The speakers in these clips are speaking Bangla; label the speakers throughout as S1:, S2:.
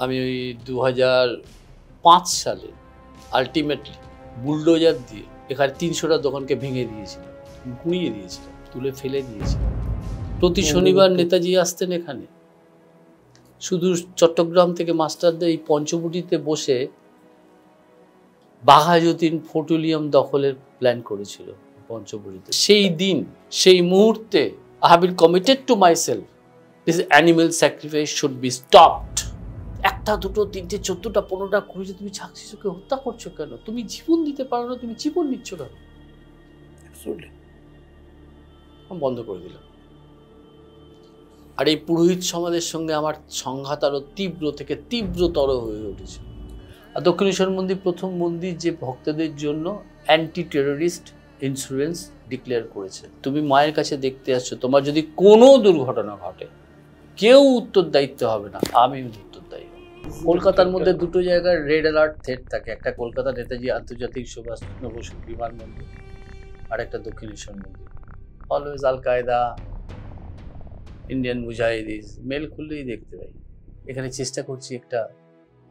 S1: আমি ওই 2005 সালে আলটিমেটলি বুলডোজার দিয়ে এখানে 300টা দোকানকে ভেঙে দিয়েছিলাম, গুঁড়িয়ে দিয়েছিলাম, তুলে ফেলে দিয়েছিলাম। প্রতি শনিবার নেতাজি আসতেন এখানে। শুধু চট্টগ্রাম থেকে মাস্টারদের এই পঞ্চবটিতে বসে বাঘাযতীন পেট্রোলিয়াম দখলের প্ল্যান করেছিল পঞ্চবটিতে। সেই দিন, সেই মুহূর্তে I have been committed to myself, this animal sacrifice should be stopped. একটা, দুটো, তিনটে, 14টা, 15টা, 20টা তুমি ছাক শিশুকে হত্যা করছো কেন? তুমি জীবন দিতে পারো না, তুমি জীবন নিচ্ছ কেন? আমি বন্ধ করে দিলাম। আর এই পুরোহিত সমাজের সঙ্গে আমার সংঘাত আরো তীব্র থেকে তীব্রতর হয়ে উঠেছে। আর দক্ষিণেশ্বর মন্দির প্রথম মন্দির যে ভক্তদের জন্য অ্যান্টি টেররিস্ট ইন্স্যুরেন্স ডিক্লেয়ার করেছে। তুমি মায়ের কাছে দেখতে আসছো, তোমার যদি কোনো দুর্ঘটনা ঘটে কেউ উত্তরদায়িত্ব হবে না, আমি উত্তরদায়ী। কলকাতার মধ্যে দুটো জায়গায় রেড অ্যালার্ট থ্রেট থাকে, একটা কলকাতা নেতাজি আন্তর্জাতিক সুভাষচন্দ্র বসু বিমানবন্দর, আর একটা দক্ষিণেশ্বর মন্দির। অলওয়েজ আল কায়দা, ইন্ডিয়ান মুজাহিদিস, মেল খুললেই দেখতে পাই। এখানে চেষ্টা করছি একটা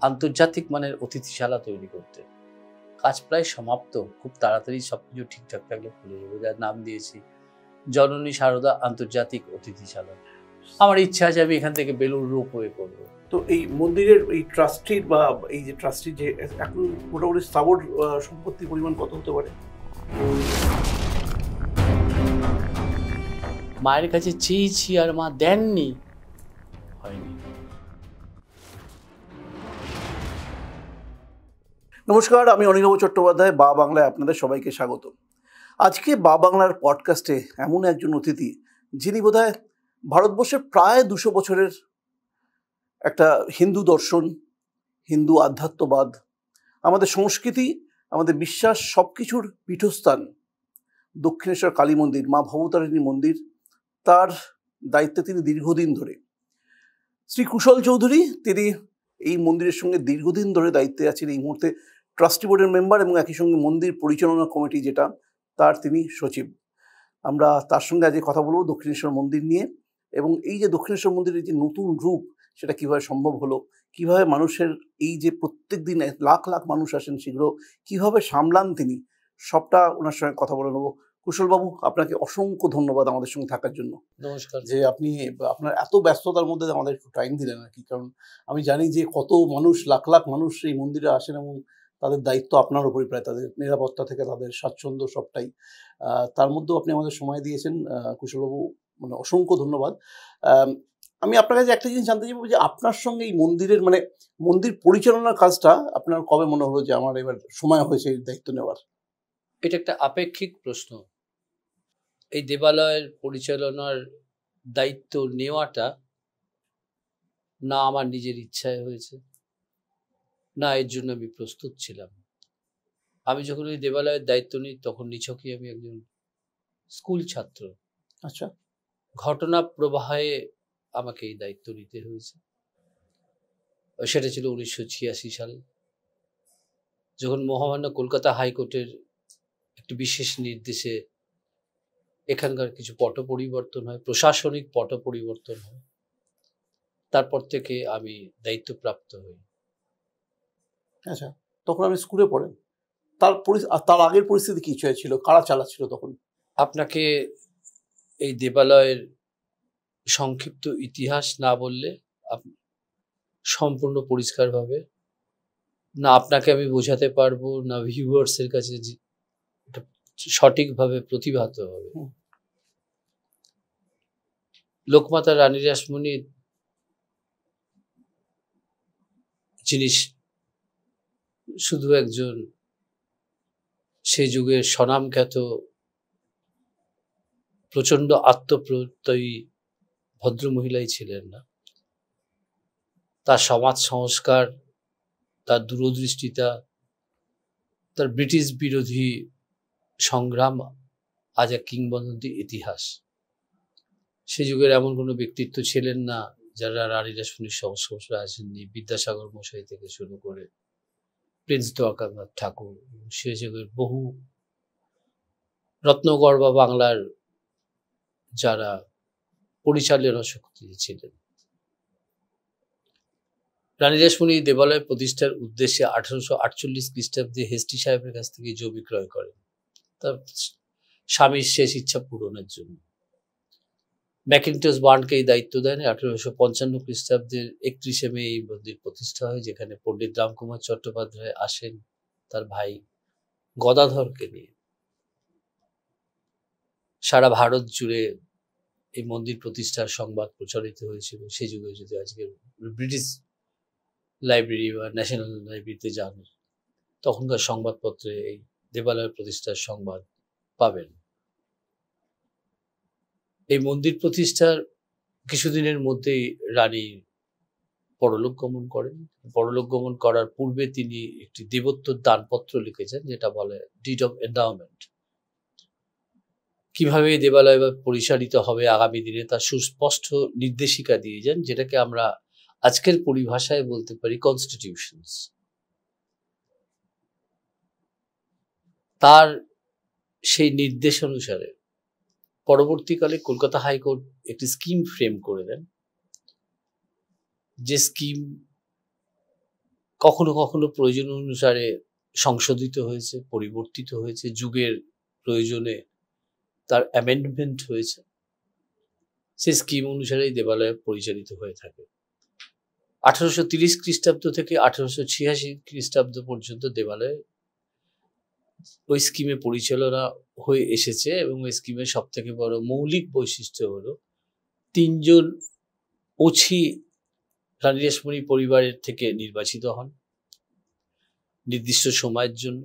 S1: আন্তর্জাতিক মানের অতিথিশালা তৈরি করতে। কাজ প্রায় সমাপ্ত, খুব তাড়াতাড়ি সবকিছু ঠিকঠাক থাকলে খুলে যাবো, যার নাম দিয়েছি জননী সারদা আন্তর্জাতিক অতিথিশালা। আমার ইচ্ছা আছে আমি এখান থেকে বেলুড় রোপওয়ে করবো।
S2: তো এই মন্দিরের এই ট্রাস্টির বা এই যে ট্রাস্টি যে এখন মোটামুটি স্থাবর সম্পত্তির পরিমাণ কত হতে পারে?
S1: মায়ের কাছে চেয়েছি আর মা দেননি, হয়নি।
S2: নমস্কার, আমি অনির্বাণ চট্টোপাধ্যায়, বা বাংলায় আপনাদের সবাইকে স্বাগত। আজকে বা বাংলার পডকাস্টে এমন একজন অতিথি যিনি বোধহয় ভারতবর্ষের প্রায় 200 বছরের একটা হিন্দু দর্শন, হিন্দু আধ্যাত্মবাদ, আমাদের সংস্কৃতি, আমাদের বিশ্বাস সব কিছুর পীঠস্থান দক্ষিণেশ্বর কালী মন্দির, মা ভবতারিণী মন্দির, তার দায়িত্বে তিনি দীর্ঘদিন ধরে। শ্রী কুশল চৌধুরী, তিনি এই মন্দিরের সঙ্গে দীর্ঘদিন ধরে দায়িত্বে আছেন। এই মুহূর্তে ট্রাস্টি বোর্ডের মেম্বার এবং একই সঙ্গে মন্দির পরিচালনা কমিটি যেটা, তার তিনি সচিব। আমরা তার সঙ্গে আজকে কথা বলবো দক্ষিণেশ্বর মন্দির নিয়ে, এবং এই যে দক্ষিণেশ্বর মন্দিরের যে নতুন রূপ সেটা কীভাবে সম্ভব হলো, কীভাবে মানুষের এই যে প্রত্যেক দিন লাখ লাখ মানুষ আসেন সেগুলো কীভাবে সামলান তিনি, সবটা ওনার সঙ্গে কথা বলে নেবো। কুশলবাবু, আপনাকে অসংখ্য ধন্যবাদ আমাদের সঙ্গে থাকার জন্য।
S1: নমস্কার।
S2: যে আপনি আপনার এত ব্যস্ততার মধ্যে আমাদের একটু টাইম দিলেন আর কি, কারণ আমি জানি যে কত মানুষ, লাখ লাখ মানুষ এই মন্দিরে আসেন এবং তাদের দায়িত্ব আপনার উপরই, প্রায় তাদের নিরাপত্তা থেকে তাদের স্বাচ্ছন্দ্য সবটাই। তার মধ্যেও আপনি আমাদের সময় দিয়েছেন কুশলবাবু, মানে অসংখ্য ধন্যবাদ। আমি আপনার কাছে একটা জিনিস জানতে চাইবো যে আপনার সঙ্গে এই মন্দিরের মানে মন্দির পরিচালনার কাজটা আপনার কবে মনে হলো যে আমার এবার সময় হয়েছে এই দায়িত্ব নেওয়ার?
S1: এটা একটা আপেক্ষিক প্রশ্ন। এই দেবালয়ের পরিচালনার দায়িত্ব নেওয়াটা না আমার নিজের ইচ্ছায় হয়েছে, না এর জন্য আমি প্রস্তুত ছিলাম। আমি যখন ওই দেবালয়ের দায়িত্ব নিই তখন নিছকই আমি একজন স্কুল ছাত্র।
S2: আচ্ছা।
S1: ঘটনা প্রবাহে আমাকে এই দায়িত্ব নিতে হয়েছে। সেটা ছিল 1986 সাল, যখন মহামান্য কলকাতা হাইকোর্টের একটি বিশেষ নির্দেশে এখানকার কিছু পট পরিবর্তন হয়, প্রশাসনিক পট পরিবর্তন হয়। তারপর থেকে আমি দায়িত্বপ্রাপ্ত হই।
S2: আচ্ছা, তখন আপনি স্কুলে পড়েন। তার আগের পরিস্থিতি কি ছিল, কারা চালাচ্ছিল তখন?
S1: আপনাকে এই দেবালয়ের সংক্ষিপ্ত ইতিহাস না বললে সম্পূর্ণ পরিষ্কারভাবে না আপনাকে আমি বোঝাতে পারবো, না ভিউয়ার্সের কাছে সঠিকভাবে প্রতিভাত হবে। লোকমাতা রানী রাসমণি, যিনি শুধু একজন সে যুগের স্বনামখ্যাত প্রচণ্ড আত্মপ্রত্যয়ী ভদ্রমহিলাই ছিলেন না, তার সমাজ সংস্কার, তার দূরদৃষ্টিতা, তার ব্রিটিশ বিরোধী সংগ্রাম আজ এক কিংবদন্তি ইতিহাস। সে যুগের এমন কোনো ব্যক্তিত্ব ছিলেন না যারা রানী রাসমণির সংস্পর্শে আসেননি। বিদ্যাসাগর মশাই থেকে শুরু করে প্রিন্স দ্বারকানাথ ঠাকুর, সে যুগের বহু রত্নগর্ভা বাংলার যারা পরিচালনা শক্তি ছিলেন। রানী রাসমণি দেবালয় প্রতিষ্ঠার উদ্দেশ্যে 1848 খ্রিস্টাব্দে হেস্টি সাহেবের কাছ থেকে জমি ক্রয় করেন তার স্বামীর শেষ ইচ্ছা পূরণের জন্য। ম্যাকিন্টশ বার্নকে এই দায়িত্ব দেন। 1855 খ্রিস্টাব্দের 31শে মে এই মন্দির প্রতিষ্ঠা হয়, যেখানে পণ্ডিত রামকুমার চট্টোপাধ্যায় আসেন তার ভাই গদাধরকে নিয়ে। সারা ভারত জুড়ে এই মন্দির প্রতিষ্ঠার সংবাদ প্রচারিত হয়েছিল। সেই যুগে যদি আজকে ব্রিটিশ লাইব্রেরি বা ন্যাশনাল লাইব্রেরিতে যান, তখনকার সংবাদপত্রে এই দেবালয় প্রতিষ্ঠার সংবাদ পাবেন। এই মন্দির প্রতিষ্ঠার কিছুদিনের মধ্যেই রানী পরলোক গমন করেন। পরলোক গমন করার পূর্বে তিনি একটি দেবোত্তর দানপত্র লিখেছেন, যেটা বলে ডিড অফ এন্ডাওমেন্ট। কিভাবে এই দেবালয় পরিচালিত হবে আগামী দিনে তার সুস্পষ্ট নির্দেশিকা দিয়ে যান, যেটাকে আমরা আজকের পরিভাষায় বলতে পারি কনস্টিটিউশনস। তার সেই নির্দেশ অনুসারে পরবর্তীকালে কলকাতা হাইকোর্ট একটি স্কিম ফ্রেম করে দেন, যে স্কিম কখনো কখনো প্রয়োজন অনুসারে সংশোধিত হয়েছে, পরিবর্তিত হয়েছে, যুগের প্রয়োজনে তার অ্যামেন্ডমেন্ট হয়েছে। সেই স্কিম অনুসারেই দেবালয় পরিচালিত হয়ে থাকে। 1830 খ্রিস্টাব্দ থেকে 1886 খ্রিস্টাব্দ পর্যন্ত দেবালয় ওই স্কিমে পরিচালনা হয়ে এসেছে, এবং ওই স্কিমের সব থেকে বড় মৌলিক বৈশিষ্ট্য হলো 3 জন ওছি রানী রাসমণি পরিবারের থেকে নির্বাচিত হন নির্দিষ্ট সময়ের জন্য,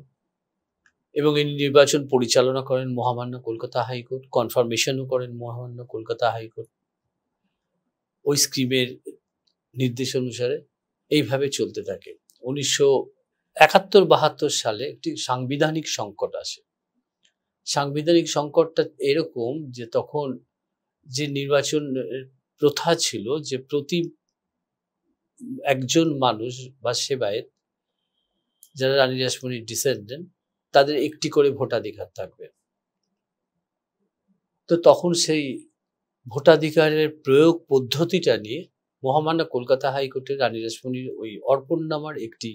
S1: এবং এই নির্বাচন পরিচালনা করেন মহামান্য কলকাতা হাইকোর্ট, কনফার্মেশনও করেন মহামান্য কলকাতা হাইকোর্ট। ওই স্কিমের নির্দেশ অনুসারে এইভাবে চলতে থাকে। 1971-72 সালে একটি সাংবিধানিক সংকট আসে। সাংবিধানিক সংকটটা এরকম যে তখন যে নির্বাচন প্রথা ছিল যে প্রতি একজন মানুষ বা সেবায়েত যারা রানী রাসমণির ডিসেন্ডেন্ট তাদের একটি করে ভোটাধিকার থাকবে। তো তখন সেই ভোটাধিকারের প্রয়োগ পদ্ধতিটা নিয়ে মহামান্য কলকাতা হাইকোর্টে রানী রাসমণির ওই অর্পণনামার একটি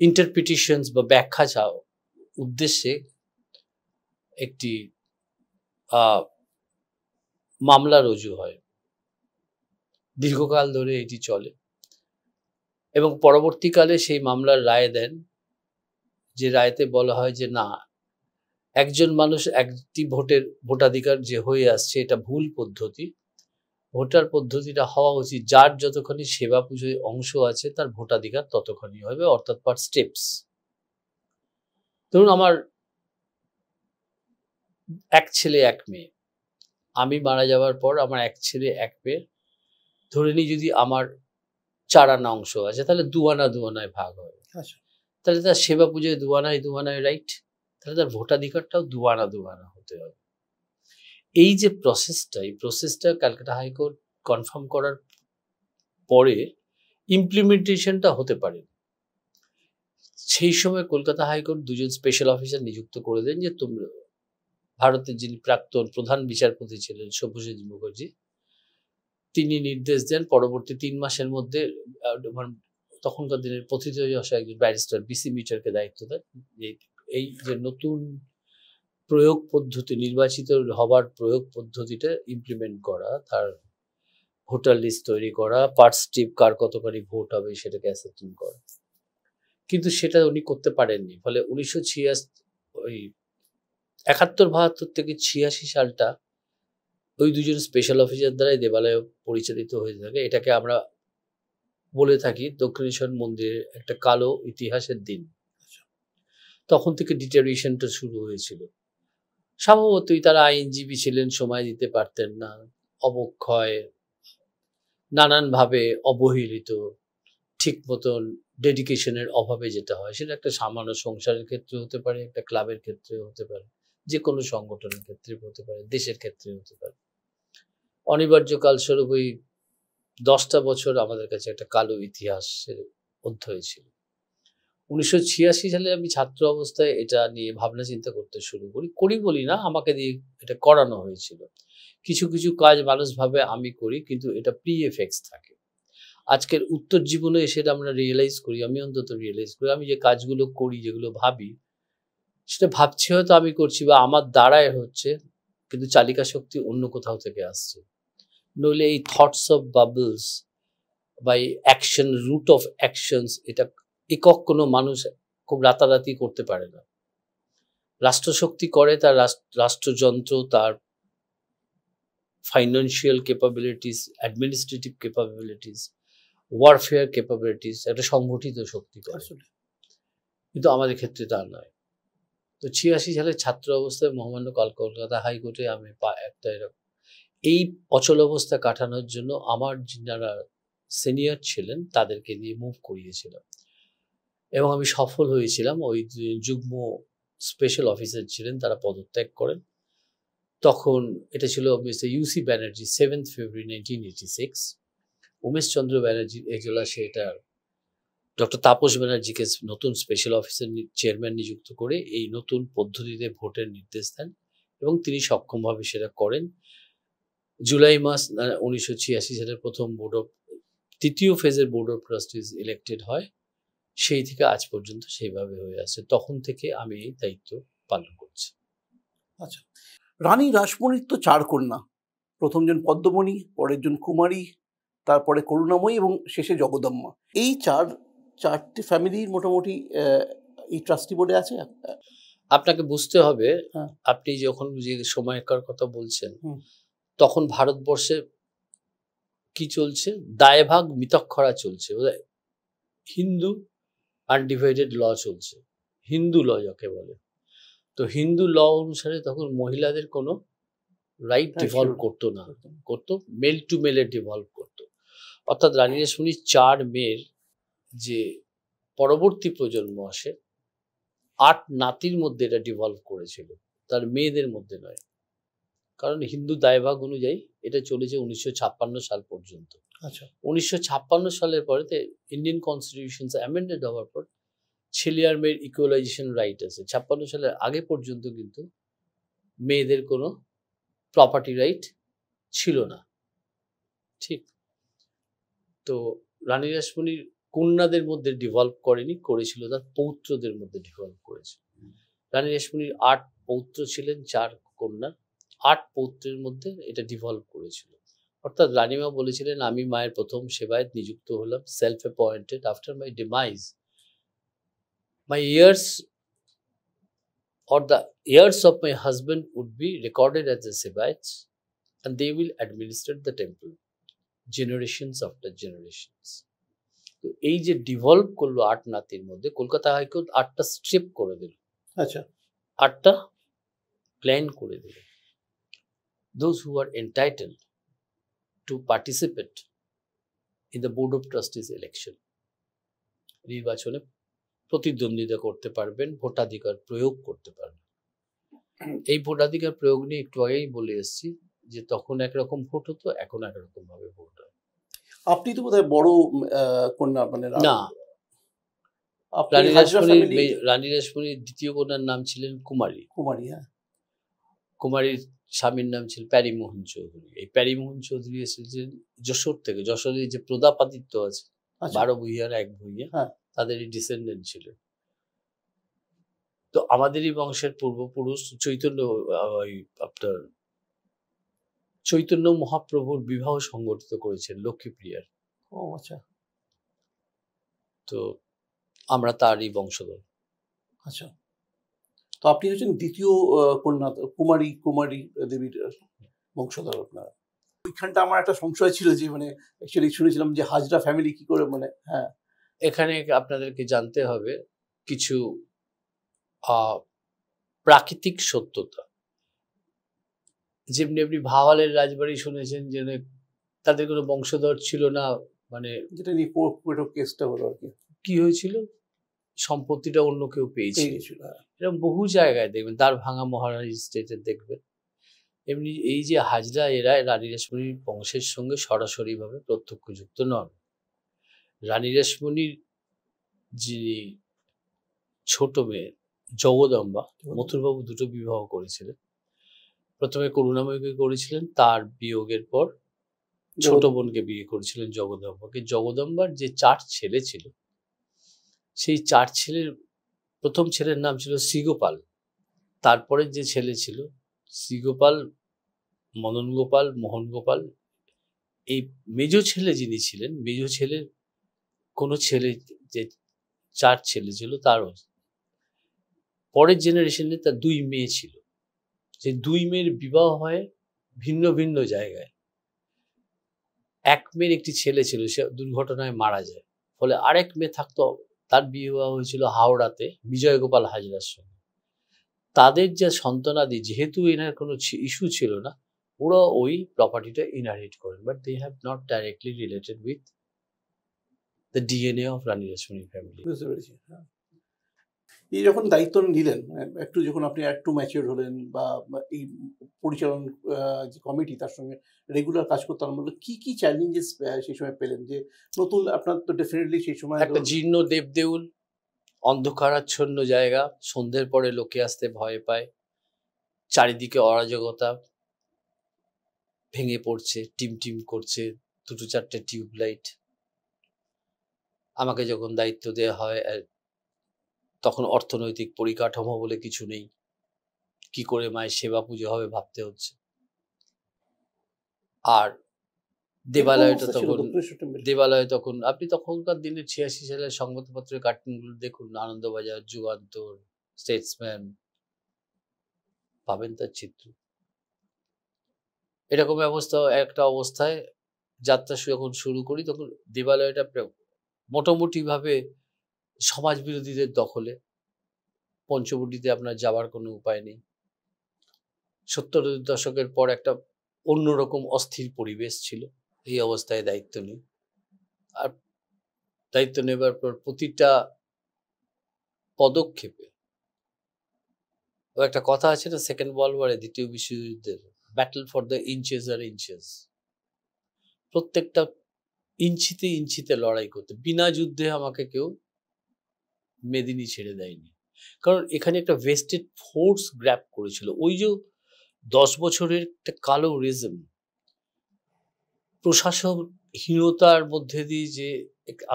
S1: ইন্টারপ্রিটেশনস বা ব্যাখ্যা চাও উদ্দেশ্যে একটি মামলা রুজু হয়। দীর্ঘকাল ধরে এটি চলে এবং পরবর্তীকালে সেই মামলার রায় দেন, যে রায়তে বলা হয় যে না, একজন মানুষ একটি ভোটাধিকার যে হয়ে আসছে এটা ভুল পদ্ধতি। ভোটার পদ্ধতিটা হওয়া উচিত যার যতখানি সেবা পুজোয় অংশ আছে তার ভোটাধিকার ততখানি হবে, অর্থাৎ পার স্টেপস। ধরুন আমার এক ছেলে এক মেয়ে, আমি মারা যাওয়ার পর আমার এক ছেলে এক মেয়ে, ধরে নিই যদি আমার 4 আনা অংশ আছে, তাহলে 2 আনা 2 আনায় ভাগ হবে। তাহলে তার সেবা পুজোয় 2 আনায় 2 আনায় রাইট, তাহলে তার ভোটাধিকারটাও 2 আনা 2 আনা হতে হবে। এই যে প্রসেসটা, এই প্রসেসটা ক্যালকাটা হাইকোর্ট কনফার্ম করার পরে ইমপ্লিমেন্টেশনটা হতে পারে। সেই সময় কলকাতা হাইকোর্ট 2 জন স্পেশাল অফিসার নিযুক্ত করে দেন, যে তোমরা ভারতের যিনি প্রাক্তন প্রধান বিচারপতি ছিলেন সব্যসাচী মুখার্জি, তিনি নির্দেশ দেন পরবর্তী 3 মাসের মধ্যে, তখনকার দিনের প্রথিতযশা একজন ব্যারিস্টার বিসি মিটারকে দায়িত্ব দেন, এই যে নতুন প্রয়োগ পদ্ধতি, নির্বাচিত হবার প্রয়োগ পদ্ধতিটা ইমপ্লিমেন্ট করা, তার ভোটার লিস্ট তৈরি করা, পার্ট স্ট্রিপ কার কতখানি ভোট হবে সেটাকে অ্যাসেপ্টেন করা। কিন্তু সেটা উনি করতে পারেননি। ফলে 1971-72 থেকে 86 সালটা ওই 2 জন স্পেশাল অফিসার দ্বারাই দেবালয় পরিচালিত হয়ে থাকে। এটাকে আমরা বলে থাকি দক্ষিণেশ্বর মন্দিরের একটা কালো ইতিহাসের দিন। তখন থেকে ডিটেরিয়েশনটা শুরু হয়েছিল। স্বভাবতই তারা আইনজীবী ছিলেন, সময় দিতে পারতেন না, অবক্ষয়, নানানভাবে অবহেলিত, ঠিক মতন ডেডিকেশনের অভাবে যেটা হয়, সেটা একটা সামান্য সংসারের ক্ষেত্রে হতে পারে, একটা ক্লাবের ক্ষেত্রে হতে পারে, যে কোনো সংগঠনের ক্ষেত্রে হতে পারে, দেশের ক্ষেত্রে হতে পারে। অনিবার্য কালস্বরূপ ওই 10টা বছর আমাদের কাছে একটা কালো ইতিহাসের অধ্যায় ছিল। 1986 সালে আমি ছাত্র অবস্থায় এটা নিয়ে ভাবনা চিন্তা করতে শুরু করি বলি না, আমাকে দিয়ে এটা করানো হয়েছিল। কিছু কিছু কাজ মানুষ ভাবে আমি করি, কিন্তু এটা প্রি এফেক্টস থাকে। আজকের উত্তর জীবনে এসে আমরা রিয়েলাইজ করি, আমি অন্তত রিয়েলাইজ করি, আমি যে কাজগুলো করি, যেগুলো ভাবি, সেটা ভাবছি হয়তো আমি করছি বা আমার দ্বারাই হচ্ছে, কিন্তু চালিকা শক্তি অন্য কোথাও থেকে আসছে। নইলে এই থটস অফ বাবলস বা এই অ্যাকশন, রুট অফ অ্যাকশনস, এটা একক কোনো মানুষ খুব রাতারাতি করতে পারে না। রাষ্ট্রশক্তি করে তার রাষ্ট্রযন্ত্র, তার financial capabilities, administrative capabilities, warfare capabilities, একটা সংগঠিত শক্তি করে। কিন্তু আমাদের ক্ষেত্রে তা নয়। তো 86 সালের ছাত্র অবস্থায় মহামান্য কলকাতা হাইকোর্টে আমি একটা এরকম এই অচল অবস্থা কাটানোর জন্য আমার যারা সিনিয়র ছিলেন তাদেরকে দিয়ে মুভ করিয়েছিলাম এবং আমি সফল হয়েছিলাম। ওই যুগ্ম স্পেশাল অফিসার ছিলেন, তারা পদত্যাগ করেন। তখন এটা ছিল মিস্টার ইউসি ব্যানার্জি, 7 ফেব্রুয়ারি 1986। উমেশ চন্দ্র ব্যানার্জির এজলাসে এটা ডক্টর তাপস ব্যানার্জিকে নতুন স্পেশাল অফিসার চেয়ারম্যান নিযুক্ত করে এই নতুন পদ্ধতিতে ভোটের নির্দেশ দেন এবং তিনি সক্ষমভাবে সেটা করেন। জুলাই মাস 1986 সালের প্রথম তৃতীয় ফেজের বোর্ড অফ ট্রাস্টিজ ইলেক্টেড হয়। সেই থেকে আজ পর্যন্ত সেইভাবে হয়ে আসছে। তখন থেকে আমি এই দায়িত্ব পালন করছি।
S2: আচ্ছা, রানী রাসমণির তো 4 কন্যা, প্রথমজন পদ্মমণি, পরের জন কুমারী, তারপরে করুণাময়ী এবং শেষে জগদম্মা। এই চারটি ফ্যামিলির মোটামুটি এই ট্রাস্টি বোর্ডে আছে।
S1: আপনাকে বুঝতে হবে,
S2: হ্যাঁ।
S1: আপনি যখন যে সময়কার কথা বলছেন,
S2: হুম।
S1: তখন ভারতবর্ষে কি চলছে, দায়ভাগ মিতক্ষরা চলছে, হিন্দু আনডিভাইডেড ল চলছে, হিন্দু ল যাকে বলে। তো হিন্দু ল অনুসারে তখন মহিলাদের কোনো রাইট ডিভলভ করতো না, করতো মেল টু মেলে ডিভলভ করতো। অর্থাৎ রানী রাসমণির 4 মেয়ের যে পরবর্তী প্রজন্ম আসে, 8 নাতির মধ্যে এটা ডিভলভ করেছিল, তার মেয়েদের মধ্যে নয়। কারণ হিন্দু দায়ভাগ অনুযায়ী এটা চলেছে 1956 সাল পর্যন্ত।
S2: আচ্ছা,
S1: 1956 সালের পরে ইন্ডিয়ান কনস্টিটিউশন অ্যামেন্ডেড হওয়ার পর ছেলে আর মেয়ের ইকুয়ালাইজেশন রাইট আছে। 56 সালের আগে পর্যন্ত কিন্তু মেয়েদের কোনো প্রপার্টি রাইট ছিল না। ঠিক তো রানী রাসমণির কন্যাদের মধ্যে ডিভলভ করেনি, করেছিল তার পৌত্রদের মধ্যে ডিভলভ করেছে। রানী রাসমণির 8 পৌত্র ছিলেন, 4 কন্যা। 8 পৌত্রের মধ্যে এটা ডিভলভ করেছিল। অর্থাৎ রানীমা বলেছিলেন, আমি মায়ের প্রথম সেবায়ত নিযুক্ত হলাম, self appointed. After my ডিমাইজ, my heirs or the heirs of my husband would be recorded as the Sebaits and they will administer the temple generations after generations. তো এই যে ডিভলভ করলো 8 নাতির মধ্যে, কলকাতা হাইকোর্ট 8টা স্ট্রিপ করে দিল।
S2: আচ্ছা,
S1: 8টা প্ল্যান করে দিল। Those who are entitled to participate in the board of trustees election, নির্বাচনে প্রতিদ্বন্দ্বিতা করতে পারবেন, ভোটাধিকার প্রয়োগ করতে পারবেন। এই ভোটাধিকার প্রয়োগ নিয়ে একটু আগেই বলে এসেছি যে তখন একরকম ভোট হতো, এখন একরকম ভাবে ভোট হয়।
S2: আপনি তো বোধহয় বড় কন্যা, মানে
S1: না, রানী রাসমণির দ্বিতীয় কন্যার নাম ছিলেন কুমারী।
S2: হ্যাঁ।
S1: কুমারীর স্বামীর নাম ছিল প্যারীমোহন চৌধুরী। এই প্যারীমোহন চৌধুরী এসেছিলেন যশোর থেকে। যশোরের যে প্রতাপাদিত্য আছে, 12 ভূঁইয়ার 1 ভূঁইয়া, তাদেরই ডিসেন্ডেন্ট ছিলেন। তো আমাদেরই বংশের পূর্বপুরুষ আপনার চৈতন্য মহাপ্রভুর বিবাহ সংগঠিত করেছেন লক্ষ্মীপ্রিয়ার।
S2: ও আচ্ছা,
S1: তো আমরা তারই বংশধর।
S2: আচ্ছা, তো আপনি হচ্ছেন দ্বিতীয় কন্যা, কুমারী দেবীর বংশধর আপনার। ওইখানটা আমার একটা সংশয় ছিল যে মানে অ্যাকচুয়ালি শুনেছিলাম যে হাজরা ফ্যামিলি কি করে, মানে হ্যাঁ,
S1: এখানে আপনাদেরকে জানতে হবে কিছু প্রাকৃতিক সত্যতা। যেমনি আপনি ভাওয়ালের রাজবাড়ি শুনেছেন যে তাদের কোনো বংশধর ছিল না, মানে যেটা নিয়ে কেসটা হলো আর কি হয়েছিল, সম্পত্তিটা অন্য কেউ পেয়েছিল। এরকম বহু জায়গায় দেখবেন, তার ভাঙা মহারাজ স্টেটে দেখবেন। এমনি এই যে হাজরা, এরা রানী রাসমণির বংশের সঙ্গে সরাসরিভাবে প্রত্যক্ষ যুক্ত নন। রানী রাসমণির যিনি ছোট মেয়ে জগদম্বা, মথুরবাবু 2টো বিবাহ করেছিলেন। প্রথমে করুণাময়ীকে করেছিলেন, তার বিয়োগের পর ছোট বোনকে বিয়ে করেছিলেন জগদম্বাকে। জগদম্বার যে 4 ছেলে ছিল, সেই 4 ছেলের প্রথম ছেলের নাম ছিল শ্রীগোপাল। তারপরে যে ছেলে ছিল শ্রীগোপাল, মদন গোপাল, মোহন গোপাল। এই মেজো ছেলে যিনি ছিলেন, মেজো ছেলের কোনো ছেলে, যে 4 ছেলে ছিল তারও পরের জেনারেশনে তার 2 মেয়ে ছিল। সেই 2 মেয়ের বিবাহ হয় ভিন্ন ভিন্ন জায়গায়। এক মেয়ের একটি ছেলে ছিল, সে দুর্ঘটনায় মারা যায়। ফলে আরেক মেয়ে থাকতো, তার বিবাহ হয়েছিল হাওড়াতে বিজয় গোপাল হাজরার সঙ্গে। তাদের যে সন্তানাদি, যেহেতু এনার কোনো ইস্যু ছিল না, ওরা ওই প্রপার্টিটা ইনহেরিট করেন, but they have not directly related with the DNA of Rani Rashmoni family.
S2: বুঝতে পেরেছি। হ্যাঁ, এই যখন দায়িত্ব নিলেন, একটু যখন আপনি একটু ম্যাচিওর হলেন বা এই পরিচালন যে কমিটি, তার সঙ্গে রেগুলার কাজ করতে আরম্ভ করলেন, কি চ্যালেঞ্জেস সেই সময় পেলেন? যে নতুন, আপনার তো ডেফিনেটলি সেই সময়
S1: একটা জীর্ণ দেবদেউল, অন্ধকারাচ্ছন্ন জায়গা, সন্ধ্যের পরে লোকে আসতে ভয় পায়, চারিদিকে অরাজকতা, ভেঙে পড়ছে, টিম টিম করছে 2-4টে টিউবলাইট। আমাকে যখন দায়িত্ব দেওয়া হয়, তখন অর্থনৈতিক পরিকাঠামো বলে কিছু নেই, কি করে মায়ের সেবা পুজো হবে ভাবতে হচ্ছে। আর দেবালয়ে তখন আপনি তখনকার দিনে 86 সালের সংবাদপত্রের কার্টুনগুলো দেখুন, আনন্দবাজার, যুগান্তর, স্টেটসম্যান, পাবেন তার চিত্র। এরকম একটা অবস্থায় যাত্রা যখন শুরু করি, তখন দেবালয়টা মোটামুটি ভাবে সমাজ বিরোধীদের দখলে। পঞ্চবটিতে আপনার যাওয়ার কোনো উপায় নেই। 70-এর দশকের পর একটা অন্যরকম অস্থির পরিবেশ ছিল। এই অবস্থায় দায়িত্ব নিই। আর দায়িত্ব নেবার পর প্রতিটা পদক্ষেপে, ও একটা কথা আছে না, সেকেন্ড ওয়ার্ল্ড ওয়ারে, দ্বিতীয় বিশ্বযুদ্ধের, ব্যাটল ফর দ্য ইঞ্চেস আর ইঞ্চেস। প্রত্যেকটা ইঞ্চিতে ইঞ্চিতে লড়াই করতে, বিনা যুদ্ধে আমাকে কেউ মেদিনী ছেড়ে দেয়নি। কারণ এখানে একটা ভেস্টেড ফোর্স গ্র্যাব করেছিল। ওই যে 10 বছরের একটা কালো রিজম, প্রশাসনহীনতার মধ্যে দিয়ে যে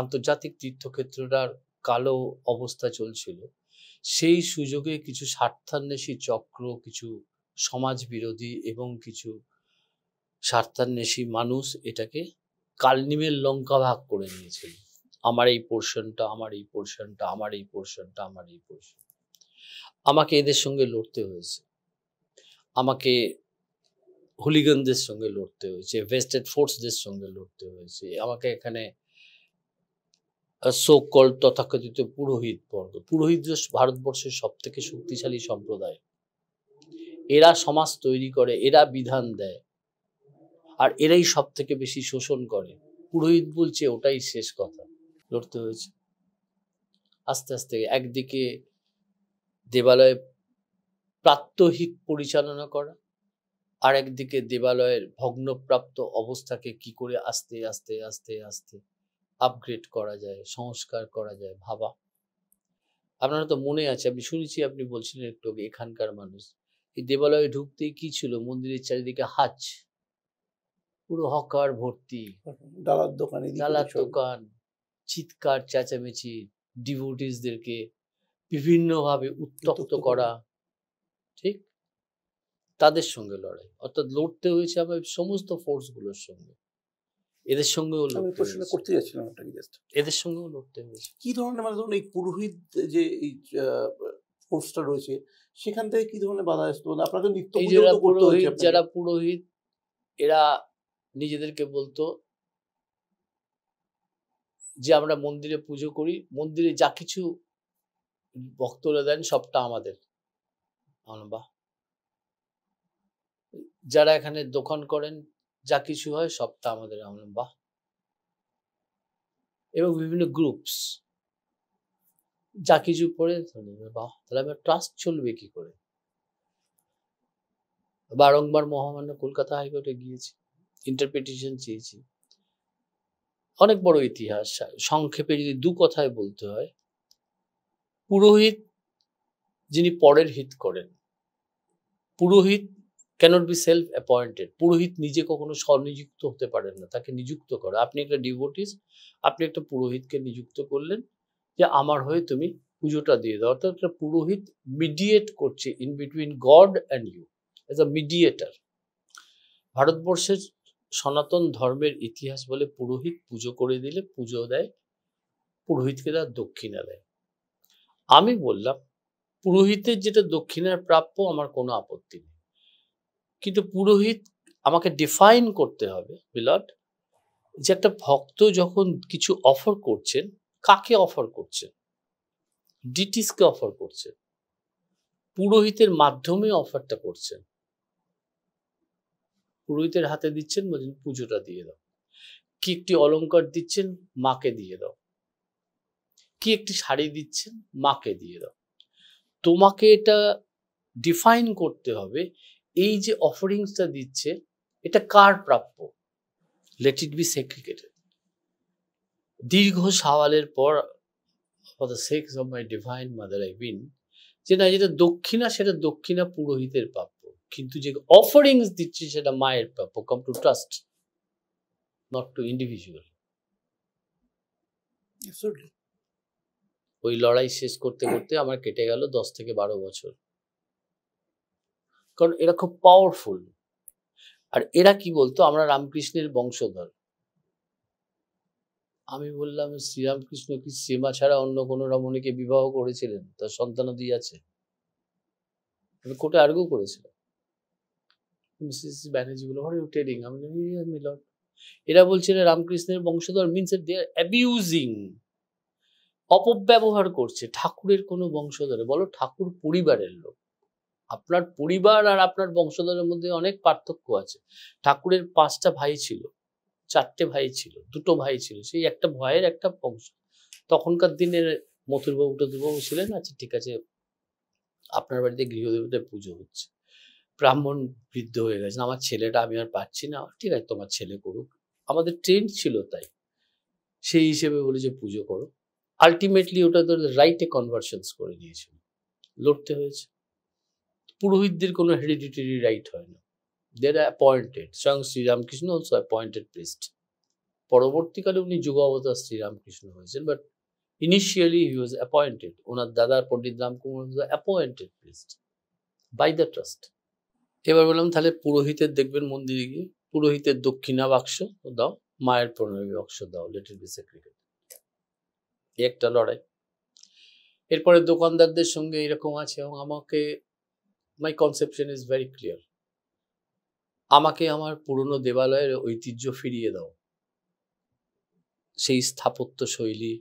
S1: আন্তর্জাতিক তীর্থক্ষেত্রটার কালো অবস্থা চলছিল, সেই সুযোগে কিছু স্বার্থান্বেষী চক্র, কিছু সমাজ বিরোধী এবং কিছু স্বার্থান্বেষী মানুষ এটাকে কালনিমের লঙ্কা ভাগ করে নিয়েছিল। আমার এই পোর্শনটা, আমার এই পোর্শনটা, আমার এই পোর্শনটা, আমার এই পোর্শন। আমাকে এদের সঙ্গে লড়তে হয়েছে, আমাকে হুলিগানদের সঙ্গে লড়তে হয়েছে, ভেস্টেড ফোর্সদের সঙ্গে লড়তে হয়েছে, আমাকে এখানে সো কল্ড তথাকথিত পুরোহিত বর্গ, পুরোহিত ভারতবর্ষের সব থেকে শক্তিশালী সম্প্রদায়। এরা সমাজ তৈরি করে, এরা বিধান দেয়, আর এরাই সব থেকে বেশি শোষণ করে। পুরোহিত বলছে ওটাই শেষ কথা। লড়তে হয়েছে আস্তে আস্তে। একদিকে দেবালয়ে প্রাত্যহিক পরিচালনা করা, আর একদিকে দেবালয়ের ভগ্নপ্রাপ্ত অবস্থাকে কি করে আস্তে আস্তে আস্তে আস্তে আপগ্রেড করা যায়, সংস্কার করা যায় ভাবা। আপনারা তো মনে আছে, আমি শুনেছি আপনি বলছিলেন একটু আগে, এখানকার মানুষ এই দেবালয়ে ঢুকতেই কি ছিল, মন্দিরের চারিদিকে হাঁচ, পুরো হকার ভর্তি,
S2: ডালার দোকান,
S1: চিৎকার চেঁচামেচি, ডিভোটিসদেরকে বিভিন্নভাবে উত্তপ্ত করা, ঠিক তাদের সঙ্গে লড়াই। অর্থাৎ লড়তে হয়েছে আমার সমস্ত ফোর্সগুলোর সঙ্গে, এদের সঙ্গেও
S2: করতে যাচ্ছিলাম আপনাকে,
S1: এদের সঙ্গেও লড়তে হয়েছে।
S2: কি ধরনের, মানে ধরুন এই পুরোহিত যে এই ফোর্সটা রয়েছে, সেখান থেকে কি ধরনের বাধা আসতো? আপনাকে নিত্য
S1: যারা পুরোহিত, এরা নিজেদেরকে বলতো যে আমরা মন্দিরে পুজো করি, মন্দিরে যা কিছু ভক্তরা দেন সবটা আমাদের। বাহ। যারা এখানে দোকান করেন, যা কিছু হয় সবটা আমাদের। বাহ। এবং বিভিন্ন গ্রুপস যা কিছু পড়ে, বাহ, তাহলে আমার ট্রাস্ট চলবে কি করে। বারংবার মহামান্য কলকাতা হাইকোর্টে গিয়েছি, ইন্টারপ্রিটেশন চেয়েছি। অনেক বড় ইতিহাস। সংক্ষেপে যদি 2 কথায় বলতে হয়, পুরোহিত যিনি পরের হিত করেন, পুরোহিত ক্যানট বি সেলফ অ্যাপয়েন্টেড। পুরোহিত নিজে কখনো স্বনিযুক্ত হতে পারেন না, তাকে নিযুক্ত করে। আপনি একটা ডিভোটিস, আপনি একটা পুরোহিতকে নিযুক্ত করলেন যে আমার হয়ে তুমি পুজোটা দিয়ে দাও। অর্থাৎ একটা পুরোহিত মিডিয়েট করছে in between God and you, as a mediator. ভারতবর্ষের সনাতন ধর্মের ইতিহাস বলে পুরোহিত পুজো করে দিলে পুজো দেয়, পুরোহিতকে তার দক্ষিণা দেয়। আমি বললাম পুরোহিতের যেটা দক্ষিণার প্রাপ্য আমার কোনো আপত্তি নেই, কিন্তু পুরোহিত আমাকে ডিফাইন করতে হবে বিলট, যে একটা ভক্ত যখন কিছু অফার করছেন, কাকে অফার করছেন? ডিটিসকে অফার করছেন, পুরোহিতের মাধ্যমে অফারটা করছেন। পুরোহিতের হাতে দিচ্ছেন, বলছেন পুজোটা দিয়ে দাও। কি একটি অলংকার দিচ্ছেন, মাকে দিয়ে দাও। কি একটি শাড়ি দিচ্ছেন, মাকে দিয়ে দাও। তোমাকে এটা ডিফাইন করতে হবে, এই যে অফারিংসটা দিচ্ছে এটা কার প্রাপ্য। Let it be segregated. দীর্ঘ সওয়ালের পর for the sakes of my divine mother I win, যে না, যেটা দক্ষিণা সেটা দক্ষিণা পুরোহিতের প্রাপ্য, কিন্তু যে অফারিংস দিচ্ছে সেটা মায়ের প্রাপ্য। Come to trust, not to individual. ওই লড়াই শেষ করতে করতে আমার কেটে গেল 10 থেকে 12 বছর, কারণ এরা খুব পাওয়ারফুল। আর এরা কি বলতো, আমরা রামকৃষ্ণের বংশধর। আমি বললাম শ্রীরামকৃষ্ণ কি শ্রীমা ছাড়া অন্য কোনো রমণীকে বিবাহ করেছিলেন? তার সন্তানাদি আছে। আমি কোর্টে আর্গু করেছিলাম। মিসেস ব্যানার্জি বলে, হোয়াট আর ইউ টেলিং? আমি বললাম, এরা বলছে এরা রামকৃষ্ণের বংশধর, মিনস দে আর অ্যাবিউজিং, অপব্যবহার করছে ঠাকুরের কোনো বংশধরে। বলো ঠাকুর পরিবারের লোক। আপনার পরিবার আর আপনার বংশধরের মধ্যে অনেক পার্থক্য আছে। ঠাকুরের 5টা ভাই ছিল, 4টে ভাই ছিল, 2টো ভাই ছিল, সেই একটা ভয়ের একটা বংশ। তখনকার দিনের মথুরবাবু টথুরবাবু ছিলেন, আচ্ছা ঠিক আছে আপনার বাড়িতে গৃহদেবতার পুজো হচ্ছে, ব্রাহ্মণ বৃদ্ধ হয়ে গেছেন, আমার ছেলেটা আমি আর পাচ্ছি না, ঠিক আছে তোমার ছেলে করুক। আমাদের ট্রেন্ড ছিল তাই, সেই হিসেবে বলে যে পুজো করো। আলটিমেটলি ওটা তো রাইটে কনভার্সনস করে নিয়েছিল, লড়তে হয়েছে। পুরোহিতদের কোনো হেরিডিটারি রাইট হয় না, দে আর অ্যাপয়েন্টেড। স্বয়ং শ্রীরামকৃষ্ণ অলসো অ্যাপয়েন্টেড প্রিস্ট। পরবর্তীকালে উনি যুগ অবতার শ্রীরামকৃষ্ণ হয়েছেন, but initially he was appointed. ওনার দাদা Pandit Ramkumar appointed priest by the trust. এবার বললাম তাহলে পুরোহিতের দেখবেন মন্দিরে গিয়ে, পুরোহিতের দক্ষিণা বাক্স দাও, মায়ের প্রণবী বাক্স দাও, লেট ইট বি সেগ্রিগেটেড। একটা লড়াই। এরপরে দোকানদারদের সঙ্গে এরকম আছে, এবং আমাকে, মাই কনসেপশন ইজ ভেরি ক্লিয়ার, আমাকে আমার পুরনো দেবালয়ের ঐতিহ্য ফিরিয়ে দাও। সেই স্থাপত্য শৈলী,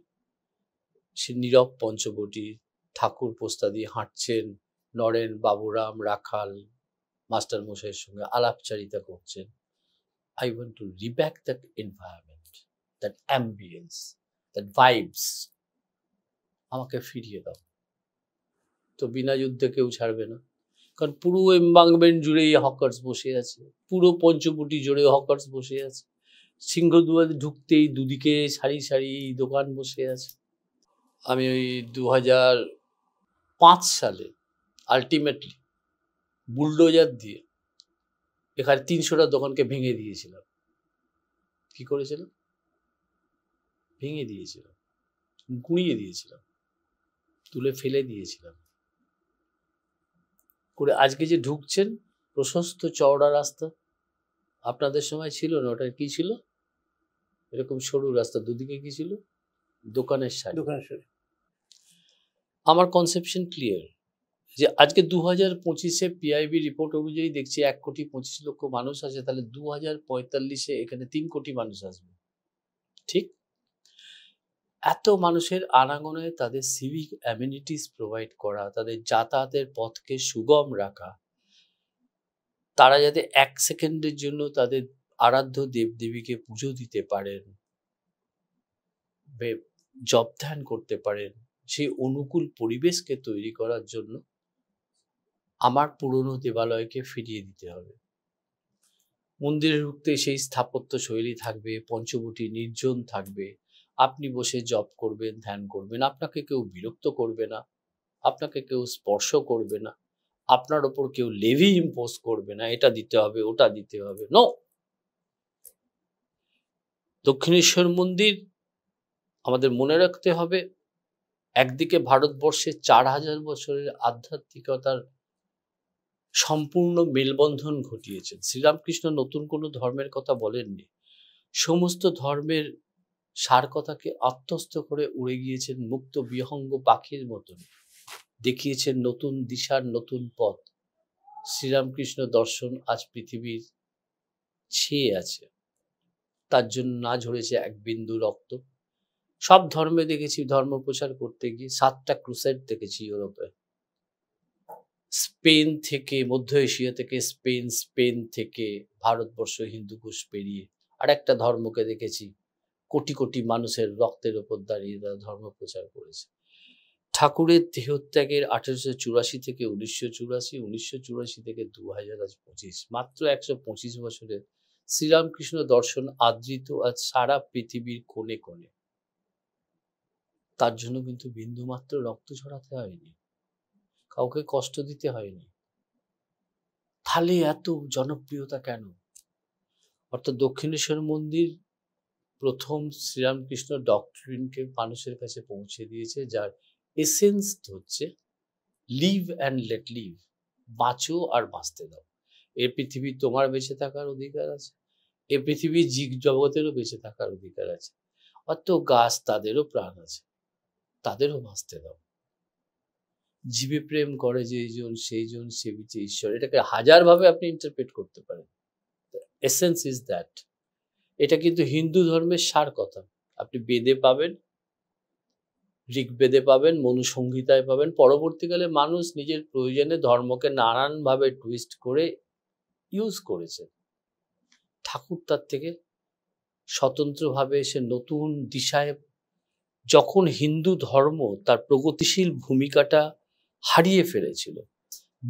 S1: সে নীরব পঞ্চবটি, ঠাকুর পোস্তা দিয়ে হাঁটছেন, নরেন, বাবুরাম, রাখাল মাস্টার মশাইয়ের সঙ্গে আলাপচারিতা করছেন। I want to reback that environment, that ambience, that vibes. আমাকে ফিরিয়ে দাও। তো বিনা যুদ্ধে কেউ ছাড়বে না, কারণ পুরো এমবাংমেন্ট জুড়েই হকার্স বসে আছে, পুরো পঞ্চবটি জুড়ে হকার্স বসে আছে। সিংহদুয়ারে ঢুকতেই দুদিকে সারি সারি দোকান বসে আছে। আমি ওই 2005 সালে আলটিমেটলি বুলডোজার দিয়ে এখানে 300টা দোকানকে ভেঙে দিয়েছিলাম। কি করেছিলাম? ভেঙে দিয়েছিলাম, গুঁড়িয়ে দিয়েছিলাম, তুলে ফেলে দিয়েছিলাম। করে আজকে যে ঢুকছেন প্রশস্ত চওড়া রাস্তা, আপনাদের সময় ছিল না। ওটা কি ছিল? এরকম সরু রাস্তা, দুদিকে কি ছিল? দোকানের সারি। আমার কনসেপশন ক্লিয়ার, যে আজকে 2025-এ পিআইবি রিপোর্ট অনুযায়ী দেখছি 1,25,00,000 মানুষ আছে, তাহলে 2045-এ এখানে 3 কোটি মানুষ আসবে। ঠিক? এত মানুষের আনাগোনায় তাদের সিভিক অ্যামিনিটিস প্রোভাইড করা, তাদের যাতায়াতের পথকে সুগম রাখা, তারা যাতে 1 সেকেন্ডের জন্য তাদের আরাধ্য দেবদেবীকে পুজো দিতে পারেন, জপ ধ্যান করতে পারেন, সেই অনুকূল পরিবেশকে তৈরি করার জন্য আমার পুরনো দেবালয়কে ফিরিয়ে দিতে হবে। মন্দিরে ঢুকতে সেই স্থাপত্য শৈলী থাকবে, পঞ্চবটি নির্জন থাকবে, আপনি বসে জপ করবেন, ধ্যান করবেন, আপনাকে কেউ বিরক্ত করবে না, আপনাকে কেউ স্পর্শ করবে না, আপনার ওপর কেউ লেভি ইম্পোজ করবে না, এটা দিতে হবে ওটা দিতে হবে, নো। দক্ষিণেশ্বর মন্দির আমাদের মনে রাখতে হবে, একদিকে ভারতবর্ষে 4000 বছরের আধ্যাত্মিকতার সম্পূর্ণ মেলবন্ধন ঘটিয়েছেন। শ্রীরামকৃষ্ণ নতুন কোনো ধর্মের কথা বলেননি, সমস্ত ধর্মের সার কথাকে আত্মস্থ করে উড়ে গিয়েছেন মুক্ত বিহঙ্গ পাখির মতন, দেখিয়েছেন নতুন দিশার নতুন পথ। শ্রীরামকৃষ্ণ দর্শন আজ পৃথিবীর ছেয়ে আছে, তার জন্য না ঝরেছে এক বিন্দু রক্ত। সব ধর্মে দেখেছি ধর্ম প্রচার করতে গিয়ে 7টা ক্রুসেড দেখেছি ইউরোপে, স্পেন থেকে, মধ্য এশিয়া থেকে স্পেন, স্পেন থেকে ভারতবর্ষ হিন্দু কুশ পেরিয়ে আর একটা ধর্মকে দেখেছি কোটি কোটি মানুষের রক্তের ওপর দাঁড়িয়ে তারা ধর্ম প্রচার করেছে। ঠাকুরের দেহত্যাগের 1884 থেকে 1984, 1984 থেকে 2025, মাত্র 125 বছরে শ্রীরামকৃষ্ণ দর্শন আদৃত আজ সারা পৃথিবীর কোণে কোণে। তার জন্য কিন্তু বিন্দুমাত্র রক্ত ঝরাতে হয়নি, কাউকে কষ্ট দিতে হয়নি। তাহলে এত জনপ্রিয়তা কেন? অর্থাৎ দক্ষিণেশ্বর মন্দির প্রথম শ্রীরামকৃষ্ণ ডক্ট্রিনকে মানুষের কাছে পৌঁছে দিয়েছে, যার এসেন্স হচ্ছে লিভ অ্যান্ড লেট লিভ, বাঁচো আর বাঁচতে দাও। এ পৃথিবী তোমার বেঁচে থাকার অধিকার আছে, এ পৃথিবীর জীব জগতেরও বেঁচে থাকার অধিকার আছে, অত গাছ তাদেরও প্রাণ আছে, তাদেরও বাঁচতে দাও। জীবে প্রেম করে যেইজন সেইজন সেবিছে ঈশ্বর, এটাকে হাজার ভাবে আপনি ইন্টারপ্রেট করতে পারেন। Essence is that. এটা কিন্তু হিন্দু ধর্মের সার কথা। আপনি বেদে পাবেন, ঋগ্বেদে পাবেন, মনুসংহিতায় পাবেন। পরবর্তীকালে মানুষ নিজের প্রয়োজনে ধর্মকে নানানভাবে টুইস্ট করে ইউজ করেছে। ঠাকুর তার থেকে স্বতন্ত্রভাবে এসে নতুন দিশায়, যখন হিন্দু ধর্ম তার প্রগতিশীল ভূমিকাটা হারিয়ে ফেলেছিল,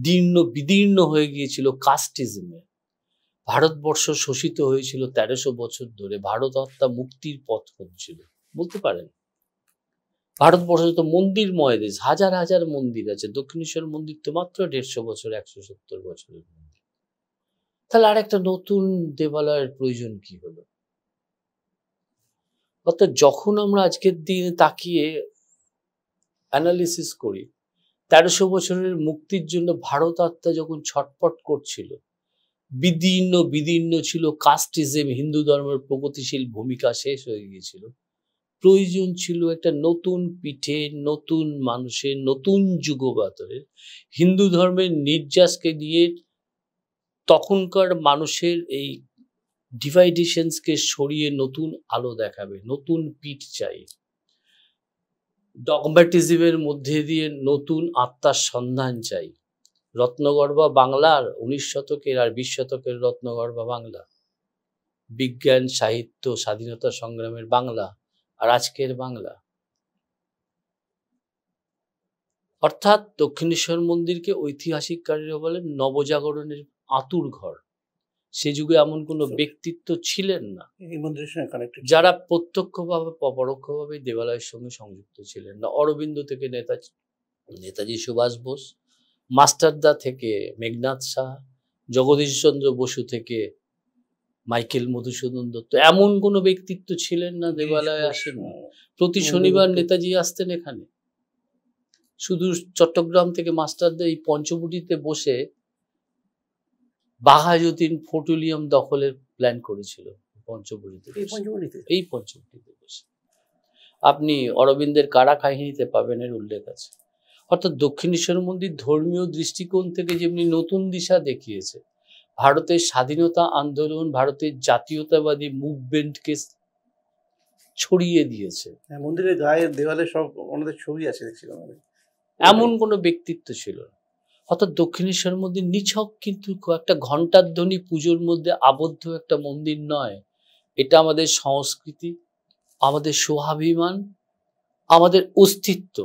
S1: দীর্ণ বিদীর্ণ হয়ে গিয়েছিল কাস্টিজমে, ভারতবর্ষ শোষিত হয়েছিল 1300 বছর ধরে, ভারত আত্মা মুক্তির পথ খুঁজছিল, বলতে পারেন। ভারতবর্ষ তো মন্দিরময় দেশ, হাজার হাজার মন্দির আছে। দক্ষিণেশ্বর মন্দির তো মাত্র 150 বছর, 170 বছরের মন্দির। তাহলে আর একটা নতুন দেবালয়ের প্রয়োজন কি হলো? অর্থাৎ যখন আমরা আজকের দিনে তাকিয়ে অ্যানালিসিস করি, 1300 বছরের মুক্তির জন্য ভারত আত্মা যখন ছটপট করছিল, বিদীর্ণ বিদীর্ণ ছিল কাস্টিজম, হিন্দু ধর্মের প্রগতিশীল ভূমিকা শেষ হয়ে গিয়েছিল, প্রয়োজন ছিল একটা নতুন পিঠে, নতুন মানুষের, নতুন যুগবাতরের, হিন্দু ধর্মের নির্যাসকে দিয়ে তখনকার মানুষের এই ডিভাইডেশনসকে সরিয়ে নতুন আলো দেখাবে, নতুন পিঠ চাই। ডগম্যাটিজমের মধ্যে দিয়ে নতুন আত্মার সন্ধান চাই। রত্নগর্ভা বাংলার 19 শতকের আর 20 শতকের রত্নগর্ভা বাংলা, বিজ্ঞান সাহিত্য স্বাধীনতা সংগ্রামের বাংলা আর আজকের বাংলা। অর্থাৎ দক্ষিণেশ্বর মন্দিরকে ঐতিহাসিককারীরা বলেন নবজাগরণের আতুর ঘর। সে যুগে এমন কোনো ব্যক্তিত্ব ছিলেন না যারা প্রত্যক্ষভাবে পরোক্ষভাবে দেবালয়ের সঙ্গে সংযুক্ত ছিলেন না। অরবিন্দ থেকে নেতাজি সুভাষ বোস, মাস্টারদা থেকে মেঘনাদ সাহা, জগদীশচন্দ্র বসু থেকে মাইকেল মধুসূদন দত্ত, এমন কোনো ব্যক্তিত্ব ছিলেন না দেবালয়ে আসেননি। প্রতি শনিবার নেতাজি আসতেন এখানে। শুধু চট্টগ্রাম থেকে মাস্টারদা এই পঞ্চবটিতে বসে বাঘাযতীন পেট্রোলিয়াম দখলের প্ল্যান করেছিল। এই পঞ্চবটিতে বসে আপনি অরবিন্দের কারা কাহিনীতে পাবেন এর উল্লেখ আছে। অর্থাৎ দক্ষিণেশ্বর মন্দির ধর্মীয় দৃষ্টিকোণ থেকে যেমনি নতুন দিশা দেখিয়েছে, ভারতের স্বাধীনতা আন্দোলন, ভারতের জাতীয়তাবাদী মুভমেন্টকে ছড়িয়ে দিয়েছে।
S2: মন্দিরের গায়ের দেওয়ালে সব আমাদের ছবি আছে দেখছিলাম,
S1: এমন কোনো ব্যক্তিত্ব ছিল না। অর্থাৎ দক্ষিণেশ্বর মন্দির নিছক কিন্তু একটা ঘণ্টার ধ্বনি পুজোর মধ্যে আবদ্ধ একটা মন্দির নয়। এটা আমাদের সংস্কৃতি, আমাদের স্বাভিমান, আমাদের অস্তিত্ব।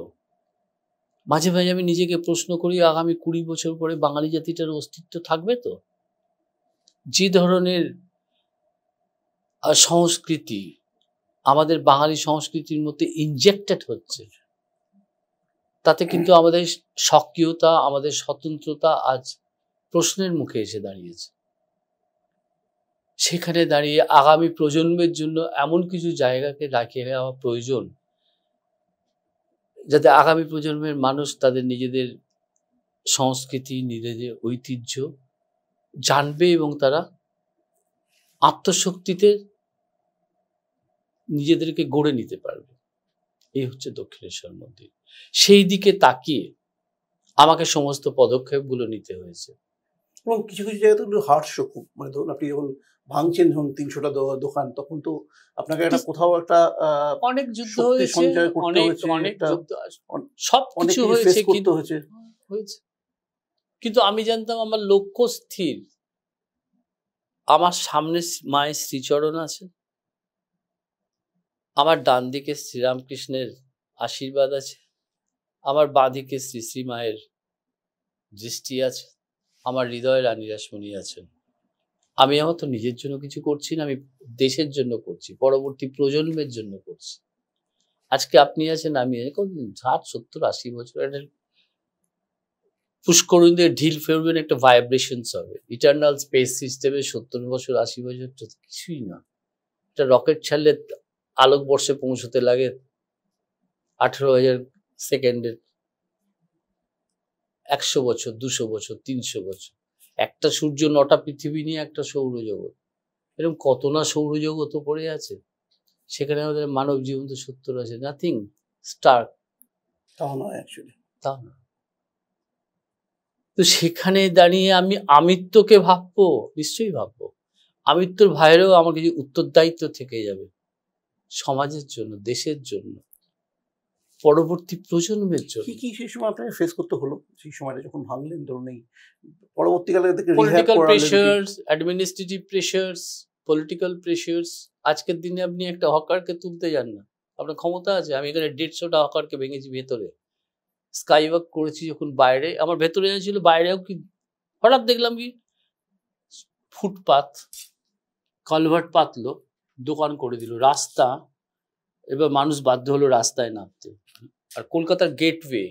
S1: মাঝে মাঝে আমি নিজেকে প্রশ্ন করি, আগামী 20 বছর পরে বাঙালি জাতিটার অস্তিত্ব থাকবে তো? যে ধরনের সংস্কৃতি আমাদের বাঙালি সংস্কৃতির মধ্যে ইনজেক্টেড হচ্ছে, তাতে কিন্তু আমাদের সক্রিয়তা, আমাদের স্বতন্ত্রতা আজ প্রশ্নের মুখে এসে দাঁড়িয়েছে। সেখানে দাঁড়িয়ে আগামী প্রজন্মের জন্য এমন কিছু জায়গাকে রাখিয়ে নেওয়া প্রয়োজন, যাতে আগামী প্রজন্মের মানুষ তাদের নিজেদের সংস্কৃতি, নিজেদের ঐতিহ্য জানবে এবং তারা আত্মশক্তিতে নিজেদেরকে গড়ে নিতে পারবে। এই হচ্ছে দক্ষিণেশ্বর মন্দির। সেই দিকে তাকিয়ে আমাকে সমস্ত পদক্ষেপগুলো নিতে হয়েছে।
S2: এবং কিছু কিছু জায়গাতে একটু হার্ডস খুব, মানে ধরুন আপনি যখন ভাঙছেন ধরুন 300টা দোকান, তখন তো আপনাকে একটা কোথাও একটা
S1: অনেক যুদ্ধ
S2: শক্তি
S1: হয়েছে,
S2: সঞ্চয় করতে
S1: অনেক
S2: হয়েছে,
S1: অনেক
S2: একটা
S1: যুদ্ধ,
S2: অনেক
S1: সবকিছু
S2: কিছু
S1: হয়েছে,
S2: ফেস করতে
S1: কিন্তু
S2: হয়েছে।
S1: হয়েছে। কিন্তু আমি জানতাম আমার লক্ষ্য স্থির। আমার সামনে মায়ের শ্রীচরণ আছে, আমার ডান দিকে শ্রীরামকৃষ্ণের আশীর্বাদ আছে, আমার বাঁ দিকে শ্রী শ্রী মায়ের দৃষ্টি আছে, আমার হৃদয়ে রানী রাসমণি আছেন। আমি আমার তো নিজের জন্য কিছু করছি না, আমি দেশের জন্য করছি, পরবর্তী প্রজন্মের জন্য করছি। আজকে আপনি আছেন, আমি 60, 70, 80 বছর একটা পুষ্করিণীতে ঢিল ফেলবেন, একটা ভাইব্রেশনস হবে। ইটারনাল স্পেস সিস্টেমে 70 বছর 80 বছর তো কিছুই না। একটা রকেট ছাড়লে আলোকবর্ষে পৌঁছতে লাগে 18,000 সেকেন্ডের 100 বছর, 200 বছর, 300 বছর। একটা সূর্য, 9টা পৃথিবী নিয়ে একটা সৌরজগৎ। এরকম কত না সৌরজগৎ পড়ে আছে, সেখানে আমাদের মানব জীবন তো 70 আছে, নাথিং স্টার।
S2: তাও নয় অ্যাকচুয়ালি,
S1: তা না। তো সেখানে দাঁড়িয়ে আমি আমিত্বকে ভাববো, নিশ্চয়ই ভাববো। আমিত্বর ভাইয়েরও আমার কিছু উত্তরদায়িত্ব থেকে যাবে সমাজের জন্য, দেশের জন্য, পরবর্তী প্রজন্মের জন্য।
S2: কি সেই সময় আপনাকে ফেস করতে হলো, সেই সময়টা যখন ভাঙলেন? ধরুন এই পরবর্তীকালে থেকে রিহ্যাব
S1: পলিটিক্যাল
S2: করালেন,
S1: pressures, administrative pressures, political pressures. আজকের দিনে আপনি একটা হকারকে তুলতে যান না, আপনার ক্ষমতা আছে। আমি এখানে 150টা হকারকে ভেঙেছি ভেতরে, স্কাই ওয়াক করেছি যখন বাইরে, আমার ভেতরে ছিল, বাইরেও কি হঠাৎ দেখলাম কি ফুটপাথ, কালভার্ট পাতলো, দোকান করে দিল, রাস্তা। এবার মানুষ বাধ্য হলো রাস্তায় নামতে। আর কলকাতার গেটওয়ে,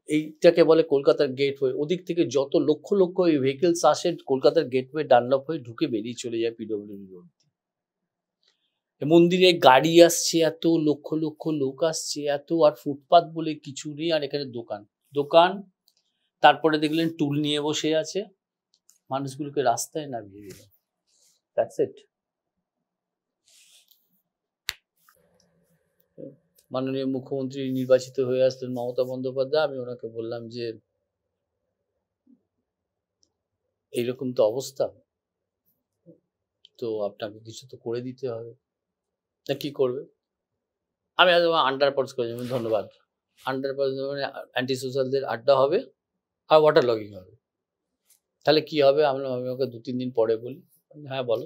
S1: এইটাকে বলে কলকাতার গেটওয়ে, ওদিক থেকে যত লক্ষ লক্ষ এই ভেহিকলস আসে, কলকাতার গেটওয়ে ডানলপ হয়ে ঢুকে বেরিয়ে চলে যায় পিডব্লিউডি রোড। মন্দিরে গাড়ি আসছে এত, লক্ষ লক্ষ লোক আসছে এত, আর ফুটপাথ বলে কিছু নেই। আর এখানে দোকান দোকান, তারপরে দেখলেন টুল নিয়ে বসে আছে, মানুষগুলোকে রাস্তায় নামিয়ে দিল। That's it. মাননীয় মুখ্যমন্ত্রী নির্বাচিত হয়ে আসলেন মমতা বন্দ্যোপাধ্যায়। আমি ওনাকে বললাম যে এইরকম তো অবস্থা, তো আপনাকে কিছু তো করে দিতে হবে। না কি করবে? আমি আন্ডারপাস করে যাবো, ধন্যবাদ। আন্ডারপাস মানে অ্যান্টি সোশ্যালদের আড্ডা হবে আর ওয়াটার লগিং হবে। তাহলে কি হবে? আমি ওকে 2-3 দিন পরে বলি। হ্যাঁ বলো।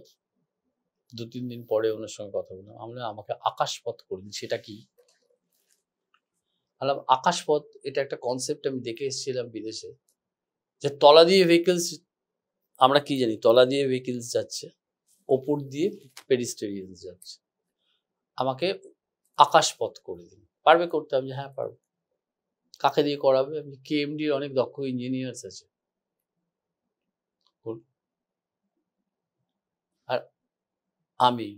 S1: 2-3 দিন পরে ওনার সঙ্গে কথা বললাম। আমাকে আকাশপথ করে দিন। সেটা কি? বললাম আকাশপথ এটা একটা কনসেপ্ট আমি দেখে এসেছিলাম বিদেশে, যে তলা দিয়ে ভেহিকলস, আমরা কি জানি তলা দিয়ে ভেহিকলস যাচ্ছে, ওপর দিয়ে পেডিস্টেরিয়ানস যাচ্ছে। আমাকে আকাশপথ করে দিন। পারবে করতে? আমি হ্যাঁ পারবো। কাকে দিয়ে করাবে? আমি কেএমডির অনেক দক্ষ ইঞ্জিনিয়ার্স আছে। আর আমি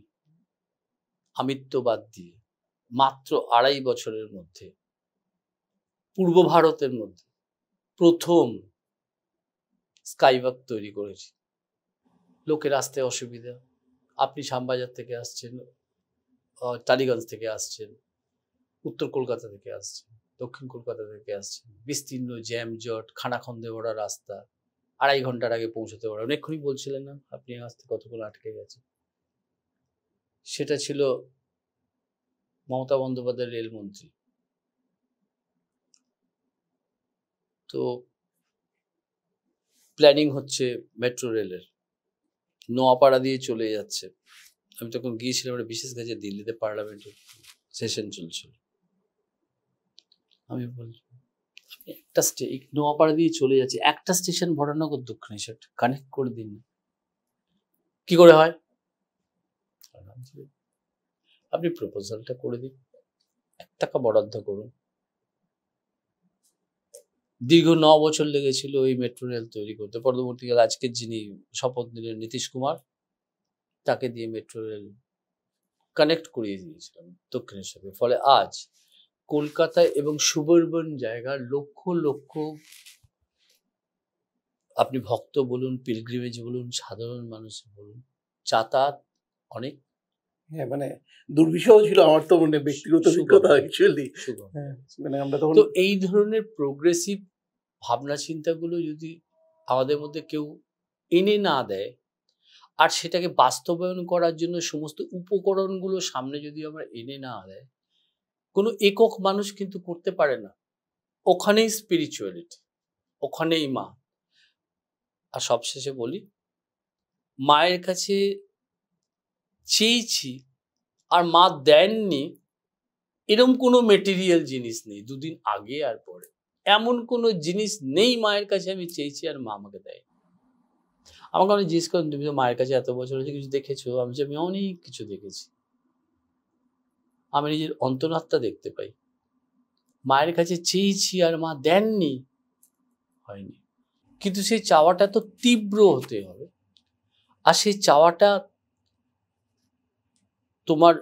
S1: আমিত্ববাদ দিয়ে মাত্র 2.5 বছরের মধ্যে পূর্ব ভারতের মধ্যে প্রথম স্কাইওয়াক তৈরি করেছি। লোকের আসতে অসুবিধা, আপনি শ্যামবাজার থেকে আসছেন, টালিগঞ্জ থেকে আসছেন, উত্তর কলকাতা থেকে আসছেন, দক্ষিণ কলকাতা থেকে আসছেন, বিস্তীর্ণ জ্যাম জট, খানাখন্দে ভরা রাস্তা, 2.5 ঘন্টার আগে পৌঁছতে পারেন। অনেকক্ষণই বলছিলেন না আপনি আসতে কতক্ষণ আটকে গেছে। সেটা ছিল মমতা বন্দ্যোপাধ্যায় রেলমন্ত্রী। তো প্ল্যানিং হচ্ছে মেট্রো রেলের, নোয়াপাড়া দিয়ে চলে যাচ্ছে। আমি তখন গিয়েছিলাম একটা বিশেষ কাজে দিল্লিতে, পার্লামেন্টের সেশন চলছিল। আমি বলছি একটা নোয়াপাড়া দিয়ে চলে যাচ্ছে, একটা স্টেশন ভরানগর দক্ষিণেশ্বর, কানেক্ট করে দিন। কি করে হয়? আপনি প্রপোজালটা করে দিন, 1 টাকা বরাদ্দ করুন, দীর্ঘ 9 বছর লেগেছিল এই মেট্রো রেল তৈরি করতে। পরবর্তীকালে আজকের যিনি শপথ নিলেন নীতিশ কুমার, তাকে দিয়ে মেট্রো রেল কানেক্ট করিয়ে দিয়েছিলাম দক্ষিণের সাথে। ফলে আজ কলকাতায় এবং সুবর্বন জায়গার লক্ষ লক্ষ, আপনি ভক্ত বলুন, পিলগ্রিমেজ বলুন, সাধারণ মানুষ বলুন, যাতায়াত অনেক
S2: হ্যাঁ, মানে দুর্বিষহ ছিল আমার তো মনে ব্যক্তিগত অভিজ্ঞতা অ্যাকচুয়ালি।
S1: সুগম।
S2: মানে আমরা তখন
S1: তো এই ধরনের প্রোগ্রেসিভ ভাবনা চিন্তাগুলো যদি আমাদের মধ্যে কেউ এনে না দেয়, আর সেটাকে বাস্তবায়ন করার জন্য সমস্ত উপকরণগুলো সামনে যদি আমরা এনে না দেয়, কোনো একক মানুষ কিন্তু করতে পারে না। ওখানেই স্পিরিচুয়ালিটি, ওখানেই মা। আর সবশেষে বলি, মায়ের কাছে চেয়েছি আর মা দেননি এরকম কোনো মেটেরিয়াল জিনিস নেই। দুদিন আগে আর পরে এমন কোনো জিনিস নেই মায়ের কাছে আমি চেয়েছি আর মা আমাকে দেয়। আমাকে অনেক জিজ্ঞেস করেন, তুমি তো মায়ের কাছে এত বছর হয়েছে, কিছু দেখেছো? আমি অনেক কিছু দেখেছি। আমি নিজের অন্তরাত্মা দেখতে পাই। মায়ের কাছে চেয়েছি আর মা দেননি, হয়নি। কিন্তু সেই চাওয়াটা তো তীব্র হতে হবে, আর সেই চাওয়াটা তোমার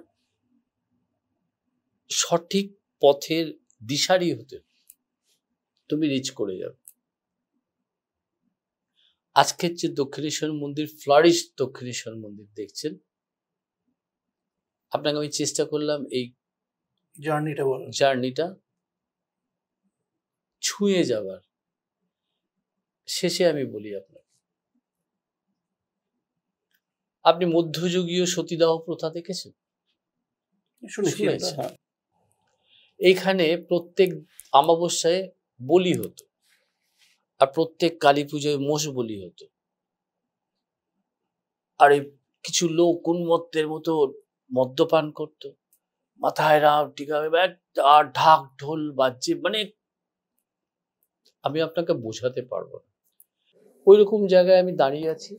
S1: সঠিক পথের দিশারি হতে তুমি রিচ করে যাবে। আজকের যে দক্ষিণেশ্বর মন্দির, ফ্লারিশ দক্ষিণেশ্বর মন্দির দেখছেন, আপনাকে আমি চেষ্টা করলাম এই জার্নিটা ছুঁয়ে যাবার। শেষে আমি বলি আপনাকে, আপনি মধ্যযুগীয় সতীদাহ প্রথা দেখেছেন? শুনেছেন? এইখানে প্রত্যেক অমাবস্যায় বলি হতো, আর প্রত্যেক কালী পুজোয় মোষ বলি হতো। আর এই কিছু লোক উন্মত্তের মতো মদ্যপান করতো, মাথায় রাম টিকা আর ঢাক ঢোল বাজছে, মানে আমি আপনাকে বোঝাতে পারবো না। ওই রকম জায়গায় আমি দাঁড়িয়ে আছি,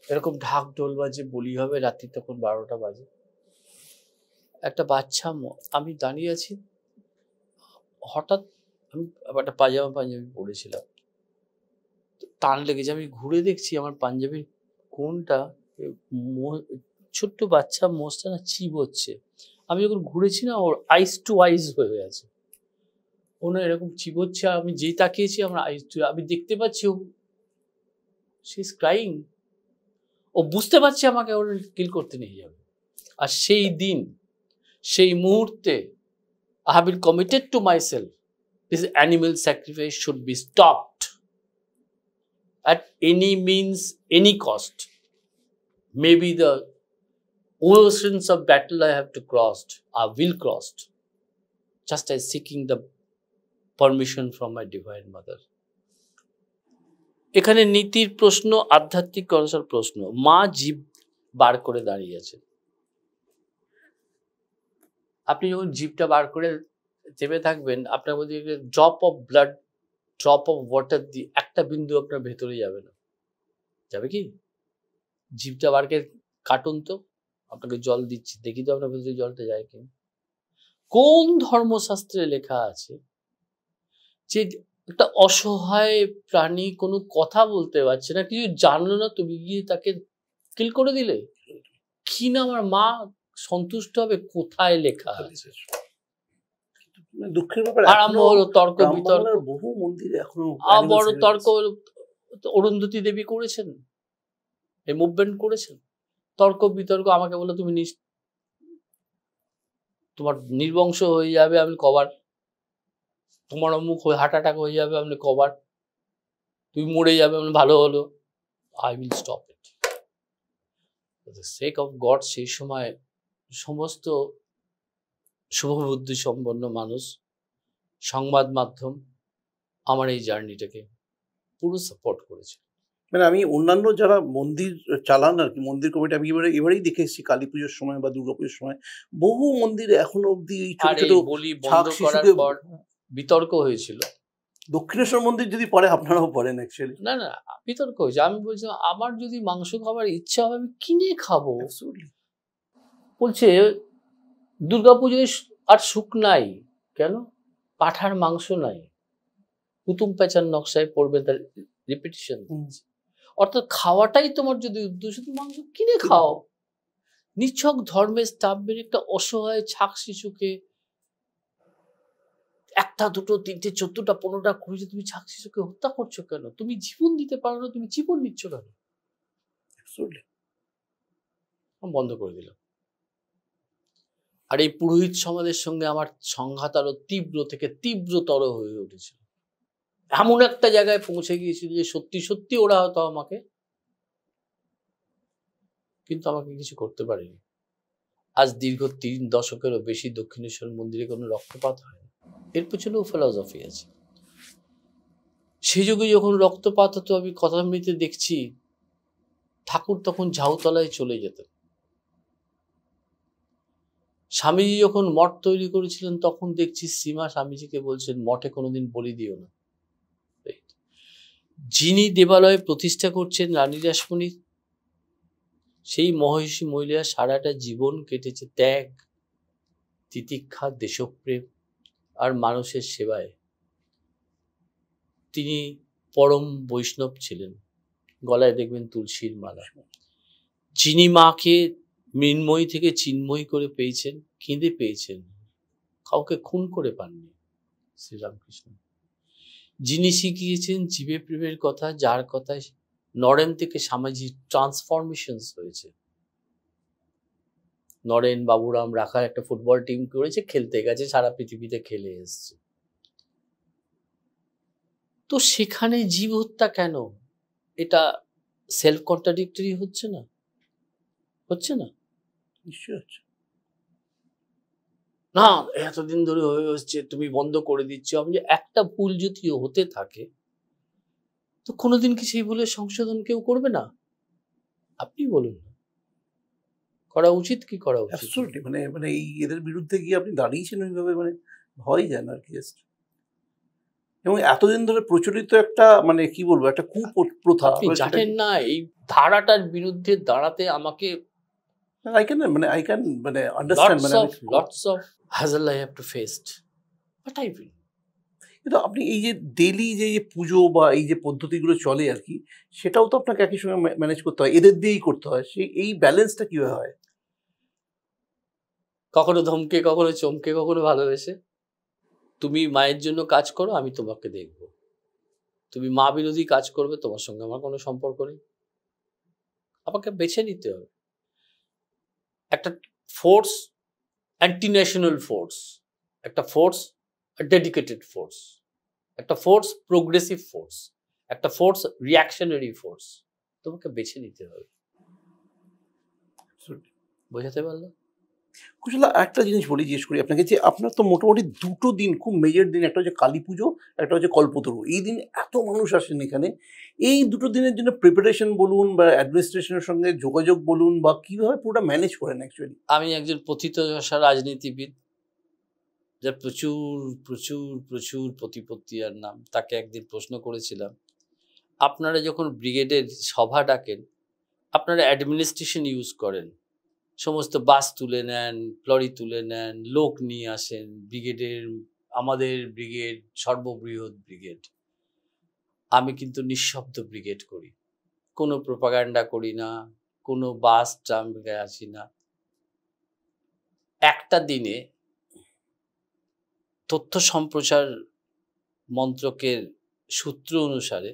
S1: এরকম ঢাক ঢোল বাজে, বলি হবে, রাত্রি তখন 12টা বাজে। একটা বাচ্চা, আমি দাঁড়িয়ে আছি, হঠাৎ আমি একটা পাঞ্জাবি পরেছিলাম, টান লেগেছে। আমি ঘুরে দেখছি আমার পাঞ্জাবির কোনটা, ছোট্ট বাচ্চা মোষটা না চিবোচ্ছে। আমি যখন ঘুরেছি না, ওর আইস টু আইস হয়ে আছে, ও না এরকম চিবোচ্ছে। আমি যেই তাকিয়েছি, আমার আইস টু, আমি দেখতে পাচ্ছি ও শি ইজ ক্রাইং। ও বুঝতে পারছে আমাকে ওর কিল করতে নিয়ে যাবে। আর সেই দিন, সেই মুহূর্তে I have been committed to myself, this animal sacrifice should be stopped at any means, any cost. Maybe the oceans of battle I have to cross, I will cross, just as seeking the permission from my divine mother. এখানে নীতির প্রশ্ন, আধ্যাত্মিক করার প্রশ্ন। মা জীব বার করে দাঁড়িয়ে আছে। আপনি যখন জিভটা বার করে চেপে থাকবেন, আপনার মধ্যে drop of blood, drop of water দিয়ে একটা বিন্দু আপনার ভেতরে যাবে না। যাবে কি? জিভটা বার করে কাটুন তো, আপনাকে জল দিচ্ছি, দেখি তো আপনার ভেতরে জলটা যায় কি? কোন ধর্মশাস্ত্রে লেখা আছে যে একটা অসহায় প্রাণী কোনো কথা বলতে পারছে না, কিছু জানলো না, তুমি গিয়ে তাকে কিল করে দিলে? কি না আমার মা সন্তুষ্ট হবে? কোথায় লেখা আছে?
S2: দুঃখের ব্যাপার,
S1: আরম্ভ হলো তর্ক বিতর্ক,
S2: বহু মন্দিরে এখনো
S1: বড় তর্ক। অরুন্ধতী দেবী করেছেন, এই মুভমেন্ট করেছেন, তর্ক বিতর্ক। আমাকে বললো তুমি তোমার নির্বংশ হয়ে যাবে, আমি কভার। তোমার অমুক হার্ট অ্যাটাক হয়ে যাবে, আপনি কভার। তুমি মরে যাবে, আমি ভালো হলো, I will stop it for the sake of god. সেই সময় সমস্ত শুভবুদ্ধি সম্পন্ন মানুষ, সংবাদ মাধ্যম আমার এই জার্নিটাকে পুরো সাপোর্ট করেছে।
S2: মানে আমি অন্যান্য যারা মন্দির চালান আর কি, মন্দির কমিটি, আমি এবারেই দেখে এসেছি কালী পুজোর সময় বা দুর্গাপুজোর সময় বহু মন্দিরে এখনো অব্দি ছোট ছোট
S1: বলি বন্ধ করার পর বিতর্ক হয়েছিল।
S2: দক্ষিণেশ্বর মন্দির যদি পরে আপনারাও পড়েন অ্যাকচুয়ালি।
S1: না না, বিতর্ক হয়েছে। আমি বলছিলাম আমার যদি মাংস খাবার ইচ্ছা হবে আমি কিনে খাবো। বলছে দুর্গাপুজোয় আর সুখ নাই কেন? পাঠার মাংস নাই, কুতুম পেঁচার নকশায় পড়বে তার রিপিটিশন। অর্থাৎ খাওয়াটাই তোমার যদি উদ্দেশ্য, তুমি মাংস কিনে খাও। নিছক ধর্মের স্তম্ভের একটা অসহায় ছাক শিশুকে, একটা দুটো তিনটে 14টা 15টা করে তুমি ছাক শিশুকে হত্যা করছো কেন? তুমি জীবন দিতে পারো না, তুমি জীবন নিচ্ছ কেন? বন্ধ করে দিলাম। আর এই পুরোহিত সমাজের সঙ্গে আমার সংঘাত আরো তীব্র থেকে তীব্রতর হয়ে উঠেছিল। এমন একটা জায়গায় পৌঁছে গিয়েছিল যে সত্যি সত্যি ওরা হয়তো আমাকে, কিন্তু আমাকে কিছু করতে পারেনি। আজ দীর্ঘ 3 দশকেরও বেশি দক্ষিণেশ্বর মন্দিরে কোনো রক্তপাত হয় না। এর পেছনেও ফিলসফি আছে। সেই যুগে যখন রক্তপাত হতো, আমি কথামৃতে দেখছি ঠাকুর তখন ঝাউতলায় চলে যেতেন। স্বামীজি যখন মঠ তৈরি করেছিলেন তখন দেখছি সীমা স্বামীজিকে বলছেন মঠে কোনোদিন বলি দিও না। যিনি দেবালয় প্রতিষ্ঠা করছেন রানী রাসমণি, সেই মহিষী মহিলা সারাটা জীবন কেটেছে ত্যাগ, তিতিক্ষা, দেশপ্রেম আর মানুষের সেবায়। তিনি পরম বৈষ্ণব ছিলেন, গলায় দেখবেন তুলসীর মালা। যিনি মাকে মৃন্ময়ী থেকে চিন্ময়ী করে পেয়েছেন, কেঁদে পেয়েছেন, কাউকে খুন করে পাননি, শ্রীরামকৃষ্ণ। যিনি শিখিয়েছেন জীবে প্রেমের কথা, যার কথায় নরেন থেকে সামাজিক ট্রান্সফরমেশন হয়েছে। নরেন, বাবুরাম, রাখার একটা ফুটবল টিম করেছে, খেলতে গেছে, সারা পৃথিবীতে খেলে এসছে। তো সেখানে জীব হত্যা কেন? এটা সেলফ কন্ট্রাডিক্টরি হচ্ছে না? হচ্ছে না?
S2: নিশ্চয়ই হচ্ছে।
S1: না, এতদিন ধরে হয়ে হচ্ছে, তুমি বন্ধ করে দিচ্ছ। আমি যে একটা ভুল যদি হতে থাকে, তো কোনোদিন কি সেই ভুলের সংশোধন কেউ করবে না? আপনি বলুন, করা উচিত কি করা উচিত?
S2: অ্যাবসলিউটলি। মানে মানে এই এদের বিরুদ্ধে গিয়ে আপনি দাঁড়িয়েছেন ওইভাবে, মানে ভয় যান আর কি। এবং এতদিন ধরে প্রচলিত একটা, মানে কি বলবো, একটা কুপ্রথা।
S1: আপনি জানেন না এই ধারাটার বিরুদ্ধে দাঁড়াতে আমাকে
S2: আই ক্যান মানে আন্ডারস্ট্যান্ড, মানে
S1: lots of hassle I have to faced, but I will.
S2: কিন্তু আপনি এই যে ডেইলি যে পুজো বা এই যে পদ্ধতিগুলো চলে আর কি, সেটাও তো আপনাকে একই সঙ্গে ম্যানেজ করতে হয়, এদের দিয়েই করতে হয়। সেই এই ব্যালেন্সটা কিভাবে হয়?
S1: কখনো ধমকে, কখনো চমকে, কখনো ভালোবেসে। তুমি মায়ের জন্য কাজ করো, আমি তোমাকে দেখব। তুমি মা বিরোধী কাজ করবে, তোমার সঙ্গে আমার কোনো সম্পর্ক নেই। আমাকে বেছে নিতে হবে। একটা ফোর্স, অ্যান্টি ন্যাশনাল ফোর্স, একটা ফোর্স ডেডিকেটেড ফোর্স, একটা ফোর্স প্রোগ্রেসিভ ফোর্স, একটা ফোর্স রিয়াকশনারি ফোর্স। তোমাকে বেছে নিতে হবে। বোঝাতে পারলো?
S2: কুশলা, একটা জিনিস বলি, জিজ্ঞেস করি আপনাকে, যে আপনার তো মোটামুটি দুটো দিন খুব মেজর দিন, একটা হচ্ছে কালী পুজো, একটা হচ্ছে কল্পতরু। এই দিন এত মানুষ আসেন এখানে। এই দুটো দিনের জন্য প্রিপারেশন বলুন বা অ্যাডমিনিস্ট্রেশনের সঙ্গে যোগাযোগ বলুন, বা কীভাবে পুরোটা ম্যানেজ করেন অ্যাকচুয়ালি?
S1: আমি একজন পতিতদশা রাজনীতিবিদ, যার প্রচুর প্রচুর প্রচুর প্রতিপত্তি আর নাম। তাকে একদিন প্রশ্ন করেছিলাম, আপনারা যখন ব্রিগেডের সভা ডাকেন, আপনারা অ্যাডমিনিস্ট্রেশন ইউজ করেন, সমস্ত বাস তুলে নেন, লরি তুলে নেন, লোক নিয়ে আসেন ব্রিগেডের, আমাদের ব্রিগেড সর্ববৃহৎ ব্রিগেড। আমি কিন্তু নিঃশব্দ ব্রিগেড করি, কোনো প্রোপাগান্ডা করি না, কোনো বাস ট্রাম আসি না। একটা দিনে তথ্য সম্প্রচার মন্ত্রকের সূত্র অনুসারে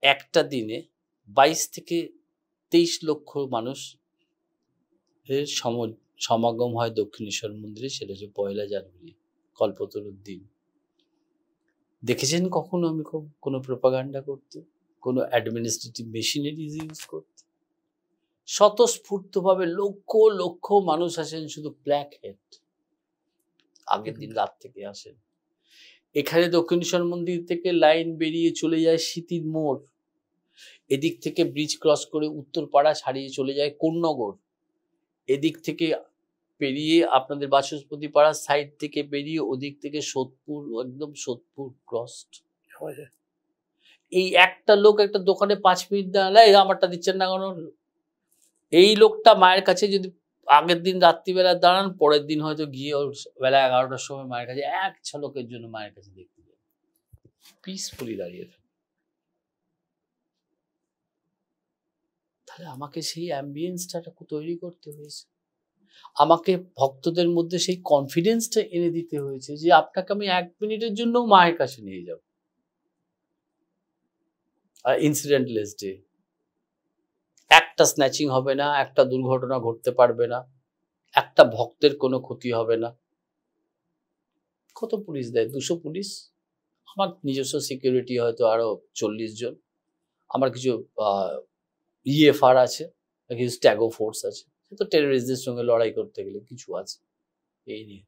S1: একটা দিনে 22 থেকে 23 লক্ষ মানুষ এর সমাগম হয় দক্ষিণেশ্বর মন্দিরে। সেটা হচ্ছে 1 জানুয়ারি, কল্পতরুর দিন। দেখেছেন কখনো আমি কোনো প্রোপাগান্ডা করতে, কোনো অ্যাডমিনিস্ট্রেটিভ মেশিনারিজ ইউজ করতে? স্বতঃস্ফূর্তভাবে লক্ষ লক্ষ মানুষ আসেন, শুধু ব্ল্যাক হেড আগের দিন রাত থেকে আসেন। এখানে দক্ষিণেশ্বর মন্দির থেকে লাইন বেরিয়ে চলে যায় স্মৃতির মোড়, এদিক থেকে ব্রিজ ক্রস করে উত্তরপাড়া ছাড়িয়ে চলে যায় কোন্নগর, এদিক থেকে পেরিয়ে আপনাদের বাচস্পতি পাড়ার সাইড থেকে বেরিয়ে ওদিক থেকে সোদপুর, একদম সোদপুর ক্রসড। এই একটা লোক একটা দোকানে 5 মিনিট দাঁড়ায়, আমারটা দিচ্ছেন না কেন? এই লোকটা মায়ের কাছে যদি আগের দিন রাত্রিবেলা দাঁড়ান, পরের দিন হয়তো গিয়ে ওর বেলা 11টার সময় মায়ের কাছে এক ঝলকের জন্য মায়ের কাছে দেখতে যান, পিসফুলি দাঁড়িয়ে থাকে। তাহলে আমাকে সেই অ্যাম্বিয়েন্সটা তৈরি করতে হয়েছে, আমাকে ভক্তদের মধ্যে সেই কনফিডেন্সটা এনে দিতে হয়েছে যে আপনাকে আমি 1 মিনিটের জন্য মায়ের কাছে নিয়ে যাব। আর ইনসিডেন্টলেস ডে, একটা স্ন্যাচিং হবে না, একটা দুর্ঘটনা ঘটতে পারবে না, একটা ভক্তের কোনো ক্ষতি হবে না। কত পুলিশ দেয়? 200 পুলিশ। আমার নিজস্ব সিকিউরিটি হয়তো আরো 40 জন। আমার কিছু ইএফআর আছে, কিছু স্ট্যাগো ফোর্স আছে। তো টেররিস্টদের সঙ্গে লড়াই করতে গেলে কিছু আছে। এই নিয়ে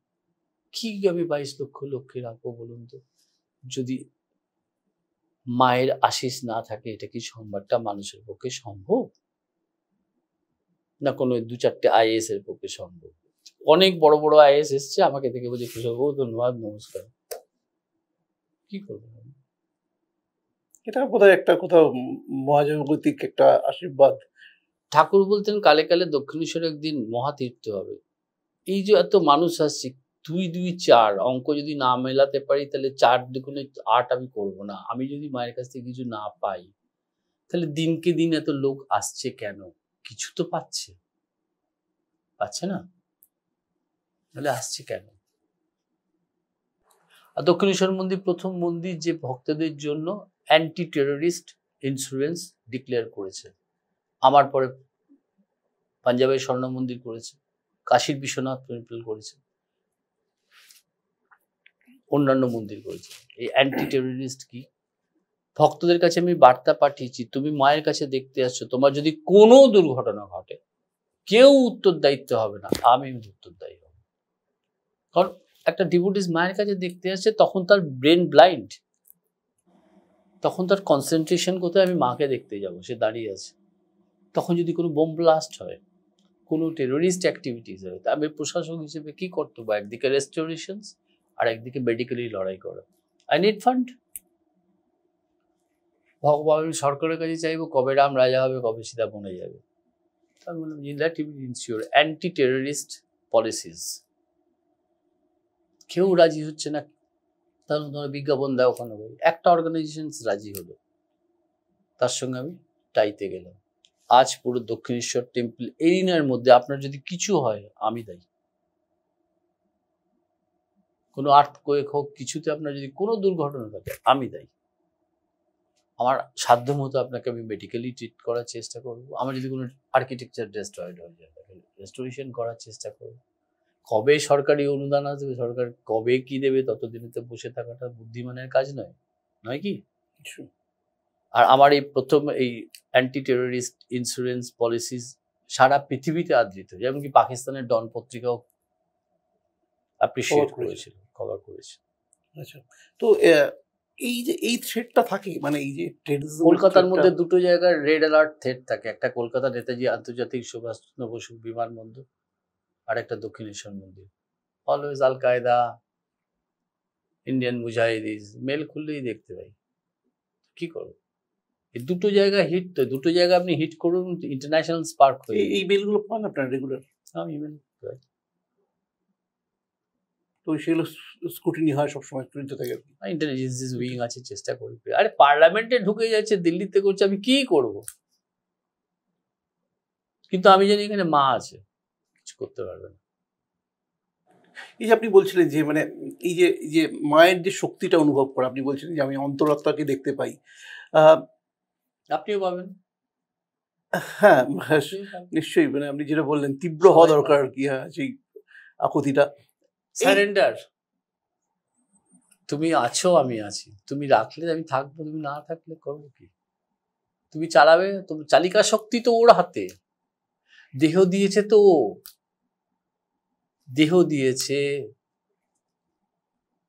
S1: কি আমি 22 লক্ষ লক্ষ্যে রাখবো বলুন তো? যদি মায়ের আশিস না থাকে, এটা কি সম্ভবটা মানুষের পক্ষে সম্ভব? না কোনো 2-4টে আইএস এর পক্ষে সম্ভব? অনেক বড় বড় আইএস এসছে, আমাকে দেখে বলছে কৃষক ও ধন্যবাদ নমস্কার। কি করবো?
S2: এটা বোধহয় একটা কোথাও মহাজাগতিক একটা আশীর্বাদ।
S1: ঠাকুর বলতেন কালে কালে দক্ষিণেশ্বরে একদিন মহাতীর্থ হবে। এই যে এত মানুষ আসছে, 2 2 4 অঙ্ক যদি না মেলাতে পারি তাহলে 4 দুগুণে 8 আমি করবো না। আমি যদি মায়ের কাছ থেকে কিছু না পাই তাহলে দিনকে দিন এত লোক আসছে কেন? কিছু তো পাচ্ছে, পাচ্ছে না? তাহলে আসছে কেন? আর দক্ষিণেশ্বর মন্দির প্রথম মন্দির যে ভক্তদের জন্য অ্যান্টি টেররিস্ট ইন্স্যুরেন্স ডিক্লেয়ার করেছে। আমার পরে পাঞ্জাবের স্বর্ণ মন্দির করেছে, কাশীর বিশ্বনাথ টেম্পল করেছে, অন্যান্য মন্দির করেছে। এই অ্যান্টি টেররিস্ট কি? ভক্তদের কাছে আমি বার্তা পাঠিয়েছি, তুমি মায়ের কাছে দেখতে আসছো, তোমার যদি কোনো দুর্ঘটনা ঘটে কেউ উত্তরদায়িত্ব হবে না, আমি উত্তরদায়ী হব। কারণ একটা ডিভোটিস মায়ের কাছে দেখতে আসছে, তখন তার ব্রেন ব্লাইন্ড, তখন তার কনসেন্ট্রেশন কোথায়? আমি মাকে দেখতে যাব, সে দাঁড়িয়ে আছে। তখন যদি কোনো বোম ব্লাস্ট হয়, কোনো টেরোরিস্ট অ্যাক্টিভিটিস হয়, তা আমি প্রশাসক হিসেবে কি করতে হবে? একদিকে রেস্টোরেশন আর একদিকে মেডিকেলি লড়াই করা। I need fund. ভগবান সরকারের কাছে চাইবো কবে রাম রাজা হবে, কবে সীতা বনে যাবে। তার মানে relatively ensure anti terrorist policies. কেউ রাজি হচ্ছে না, তাহলে তোমার বিজ্ঞাপন দাও ওখানে। একটা অর্গানাইজেশন রাজি হলো, তার সঙ্গে আমি টাইতে গেলাম। আজ পুরো দক্ষিণেশ্বর টেম্পল এরিনার মধ্যে আপনার যদি কিছু হয়, আমি দায়ী। কোনো আর্থকোয়েক হোক, কিছুতে আপনার যদি কোনো দুর্ঘটনা থাকে, আমি দায়ী। আমার সাধ্য মতো আপনাকে আমি মেডিকেলি ট্রিট করার চেষ্টা করবো। আমার যদি কোনো আর্কিটেকচার ডিস্ট্রয়েড হয়ে যায়, তাকে রেস্টোরেশন করার চেষ্টা করবো। কবে সরকারি অনুদান আসবে, সরকার কবে কি দেবে, ততদিনে তো বসে থাকাটা বুদ্ধিমানের কাজ নয়, নয় কি? আর আমার এই প্রথম এই অ্যান্টি টেররিস্ট ইন্স্যুরেন্স পলিসিস সারা পৃথিবীতে আদৃত, যেমন কি পাকিস্তানের ডন পত্রিকাও অ্যাপ্রিশিয়েট করেছিল, কভার করেছিল।
S2: আচ্ছা, তো এই যে এই থ্রেটটা থাকে, মানে এই যে
S1: কলকাতার মধ্যে দুটো জায়গায় রেড অ্যালার্ট থ্রেট থাকে, একটা কলকাতা নেতাজি আন্তর্জাতিক সুভাষচন্দ্র বসু বিমানবন্দর, আর একটা দক্ষিণেশ্বর মন্দির। অলওয়েজ আল কায়দা, ইন্ডিয়ান মুজাহিদিন, মেল খুললেই দেখতে পাই। কি করবো? এই দুটো জায়গা হিট, তো দুটো জায়গা আপনি হিট করুন, ইন্টারন্যাশনাল স্পার্ক হয়ে।
S2: এই মেলগুলো পান আপনার রেগুলার?
S1: আমি ইমেল পাই।
S2: তো সেগুলো স্ক্রুটিনি হয় সবসময়, স্ক্রুটিনি থাকে।
S1: ইন্টেলিজেন্স উইং আছে, চেষ্টা করি। আরে পার্লামেন্টে ঢুকে যাচ্ছে, দিল্লিতে করছে, আমি কি করব? কিন্তু আমি জানি এখানে মা আছে, কিছু করতে পারবে না।
S2: এই যে আপনি বলছিলেন যে মানে এই যে মায়ের যে শক্তিটা অনুভব করা, আপনি বলছিলেন যে আমি অন্তরাত্মাকে দেখতে পাই,
S1: আপনিও পাবেন।
S2: হ্যাঁ নিশ্চয়ই, মানে আপনি যেটা বললেন তীব্র হওয়া দরকার আর কি। হ্যাঁ, সেই আকুতিটা,
S1: সারেন্ডার। তুমি আছো, আমি আছি, তুমি রাখলে আমি থাকবো, তুমি না থাকলে করবো কি? তুমি চালাবে, তুমি চালিকা শক্তি তো ওর হাতে। দেহ দিয়েছে তো, দেহ দিয়েছে,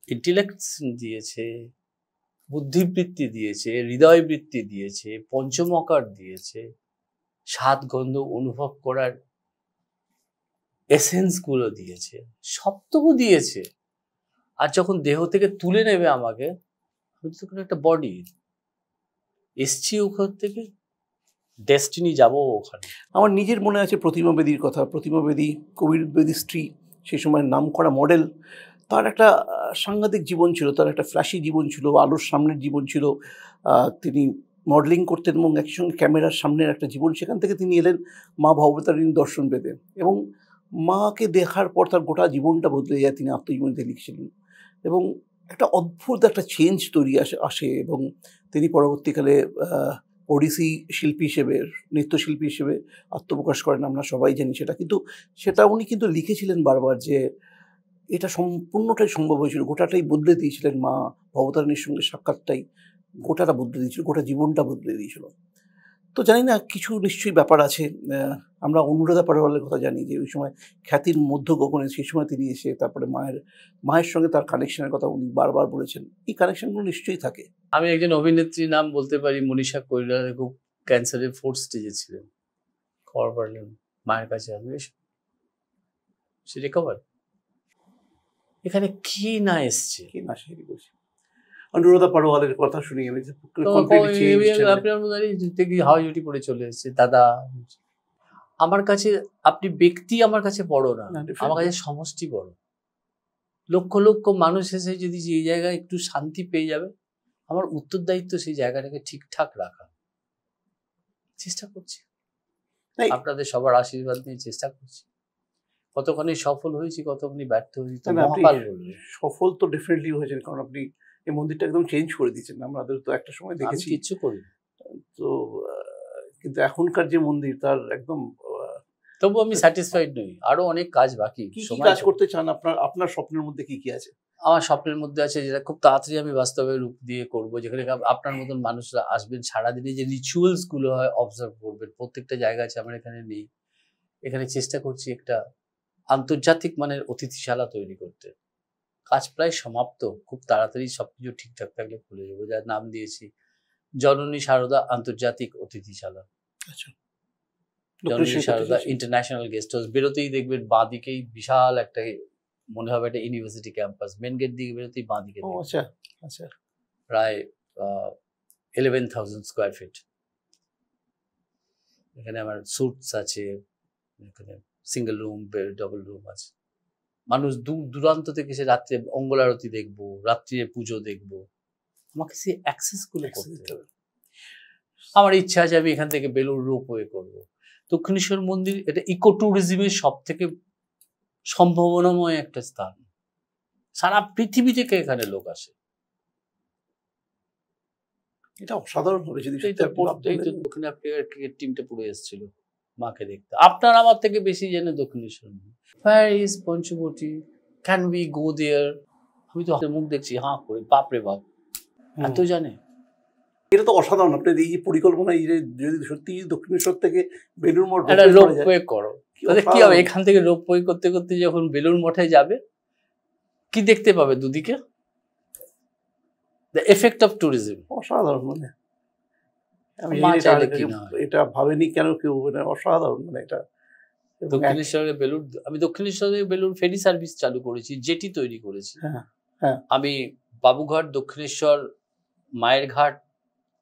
S1: ইন্টেলেক্ট দিয়েছে, বুদ্ধিবৃত্তি দিয়েছে, হৃদয় বৃত্তি দিয়েছে, পঞ্চমকার দিয়েছে, স্বাদ গন্ধ অনুভব করার এসেন্স গুলো দিয়েছে, সবটুকু দিয়েছে। আর যখন দেহ থেকে তুলে নেবে আমাকে, আমি তো কোনো একটা বডি এসছি ওখান থেকে, ডেস্টিনি যাব ওখানে।
S2: আমার নিজের মনে আছে প্রতিমা বেদীর কথা। প্রতিমা বেদী, কবির বেদীর স্ত্রী, সেই সময় নামকরা মডেল। তার একটা সাংঘাতিক জীবন ছিল, তার একটা ফ্ল্যাশি জীবন ছিল, আলোর সামনের জীবন ছিল। তিনি মডেলিং করতেন এবং একই সঙ্গে ক্যামেরার সামনের একটা জীবন। সেখান থেকে তিনি এলেন মা ভবতারিণীর দর্শন পেতে, এবং মাকে দেখার পর তার গোটা জীবনটা বদলে যায়। তিনি আত্মজীবনীতে লিখছিলেন এবং একটা অদ্ভুত একটা চেঞ্জ তৈরি আসে এবং তিনি পরবর্তীকালে ওড়িশি শিল্পী হিসেবে, নৃত্যশিল্পী হিসেবে আত্মপ্রকাশ করেন, আমরা সবাই জানি সেটা। কিন্তু সেটা উনি কিন্তু লিখেছিলেন বারবার যে এটা সম্পূর্ণটাই সম্ভব হয়েছিল, গোটাটাই বদলে দিয়েছিলেন। মা ভবতারিণীর সঙ্গে সাক্ষাৎটাই গোটাটা বদলে দিয়েছিল, গোটা জীবনটা বদলে দিয়েছিল। তো জানি না, কিছু নিশ্চয়ই ব্যাপার আছে। আমরা অনুরাধা পাড়োয়ালের কথা জানি যে ওই সময় খ্যাতির মধ্য গগনে, সেই সময় তিনি এসে তারপরে মায়ের সঙ্গে তার কানেকশনের কথা উনি বারবার বলেছেন। এই কানেকশনগুলো নিশ্চয়ই থাকে।
S1: আমি একজন অভিনেত্রীর নাম বলতে পারি, মনীষা কৈরালা, খুব ক্যান্সারের 4th স্টেজে ছিলেন। খবর পারলেন মায়ের কাছে আসবে, সে রিকভার। এখানে কি না এসছে,
S2: কি না সেই বলছি। অনুরাধা পাড়োয়ালের কথা শুনি আমি,
S1: হাওয়াজুটি পড়ে চলে এসছে দাদা। আমার কাছে আপনি ব্যক্তি আমার কাছে বড় না, আমার কাছে সমষ্টি বড়। লক্ষ লক্ষ মানুষ এসে যদি যে জায়গায় একটু শান্তি পেয়ে যাবে, আমার উত্তরদায়িত্ব সেই জায়গাটাকে ঠিকঠাক রাখা। চেষ্টা করছি, আপনাদের সবার আশীর্বাদ নিয়ে চেষ্টা করছি। কতখানি সফল হয়েছি, কতখানি ব্যর্থ হয়েছি তো মহাকাল বলবে।
S2: সফল তো ডেফিনেটলি হয়েছেন, কারণ আপনি এই মন্দিরটা একদম চেঞ্জ করে দিয়েছেন। আমাদের তো একটা সময় দেখেছি
S1: কিচ্ছু করি
S2: তো, কিন্তু এখনকার যে মন্দির তার একদম।
S1: তবু আমি স্যাটিসফাইড নই, আরো অনেক কাজ বাকি।
S2: কি কাজ করতে চান? আপনার স্বপ্নের মধ্যে কি কি আছে?
S1: আমার স্বপ্নের মধ্যে আছে যেটা খুব তাড়াতাড়ি আমি বাস্তবে রূপ দিয়ে করব, যেখানে আপনার মতন মানুষরা আসবেন, সারাদিনে যে রিচুয়ালস গুলো হয় অবজার্ভ করবেন। প্রত্যেকটা জায়গা আছে, আমার এখানে নেই। এখানে চেষ্টা করছি একটা আন্তর্জাতিক মানের অতিথিশালা তৈরি করতে। কাজ প্রায় সমাপ্ত, খুব তাড়াতাড়ি সবকিছু ঠিকঠাক থাকলে খুলে যাবো, যার নাম দিয়েছি জননী সারদা আন্তর্জাতিক অতিথিশালা।
S2: আচ্ছা,
S1: জননী সারদা ইন্টারন্যাশনাল গেস্ট হাউস। বেরোতেই দেখবেন বাঁ দিকেই বিশাল একটা, মনে হবে একটা ইউনিভার্সিটি ক্যাম্পাস। মেন গেট দিকে বেরোতেই বাঁ দিকে,
S2: আচ্ছা আচ্ছা,
S1: প্রায় 11,000 স্কোয়ার ফিট। এখানে আমার স্যুটস আছে, এখানে সিঙ্গেল রুম, ডবল রুম আছে। মানুষ দূর দূরান্ত থেকে সে রাত্রে অঙ্গল আরতি দেখবো, রাত্রিরে পুজো দেখবো, আমাকে সে অ্যাক্সেস গুলো করতে হবে। আমার ইচ্ছা আছে আমি এখান থেকে বেলুড় রোপওয়ে করবো। দক্ষিণেশ্বর মন্দির এটা ইকো ট্যুরিজমের সব থেকে সম্ভাবনাময় একটা স্থান। সারা পৃথিবী থেকে এখানে লোক আসে।
S2: এটা অসাধারণ হবে যদি
S1: দক্ষিণ আফ্রিকার ক্রিকেট টিমটা পুরো এসেছিল মাকে দেখতে। আপনার আমার থেকে বেশি জানে Dakshineswar. Paris, Panchavati, can we go there? আমি তো মুখ দেখছি হাঁ করে, বাপরে বাপ, এত জানে।
S2: এটা তো অসাধারণ। আপনার এই যে পরিকল্পনা, যদি সত্যি দক্ষিণেশ্বর থেকে বেলুড় মঠ
S1: একটা রোপওয়ে করো, তাহলে কি হবে? এখান থেকে রোপওয়ে করতে করতে যখন বেলুড় মঠে যাবে, কি দেখতে পাবে দুদিকে? The effect of tourism.
S2: অসাধারণ। মানে আমি এটা ভাবিনি কেন কেউ, মানে অসাধারণ। মানে এটা
S1: দক্ষিণেশ্বরের বেলুড়, আমি দক্ষিণেশ্বরের বেলুড় ফেরি সার্ভিস চালু করেছি, জেটি তৈরি করেছি। আমি বাবুঘাট, দক্ষিণেশ্বর, মায়ের ঘাট,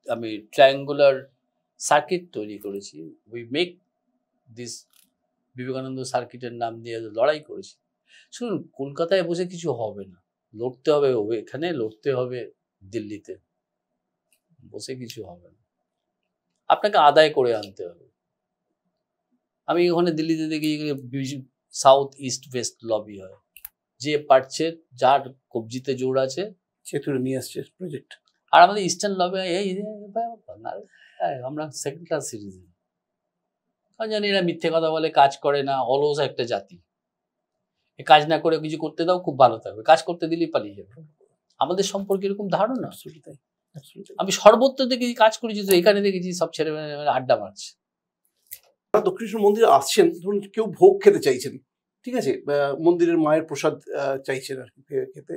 S1: আমি ট্রায়াঙ্গুলার সার্কিট তৈরি করেছি। উই মেক দিস বিবেকানন্দ সার্কিটের নাম দিয়ে লড়াই করেছি। শুনুন, কলকাতায় বসে কিছু হবে না, লড়তে হবে এখানে, লড়তে হবে দিল্লিতে, বসে কিছু হবে না, আপনাকে আদায় করে আনতে হবে। আমি ওখানে দিল্লিতে দেখি সাউথ ইস্ট ওয়েস্ট লবি হয়, যে পারছে, যার কবজিতে জোর আছে
S2: সে তুলে নিয়ে আসছে প্রজেক্ট।
S1: আর আমাদের ইস্টার্ন লবি আমরা সেকেন্ড ক্লাস সিটিজেন। কারণ জানি এরা মিথ্যে কথা বলে, কাজ করে না, অলস একটা জাতি। কাজ না করে কিছু করতে দাও, খুব ভালো থাকবে, কাজ করতে দিলেই পালিয়ে যাবে। আমাদের সম্পর্কে এরকম ধারণা। আমি সর্বত্র দেখেছি, কাজ করেছি তো এখানে দেখেছি সব ছেলে মেয়ে আড্ডা মারছে।
S2: দক্ষিণেশ্বর মন্দিরে আসছেন, ধরুন কেউ ভোগ খেতে চাইছেন, ঠিক আছে, মন্দিরের মায়ের প্রসাদ চাইছেন আর কি খেতে,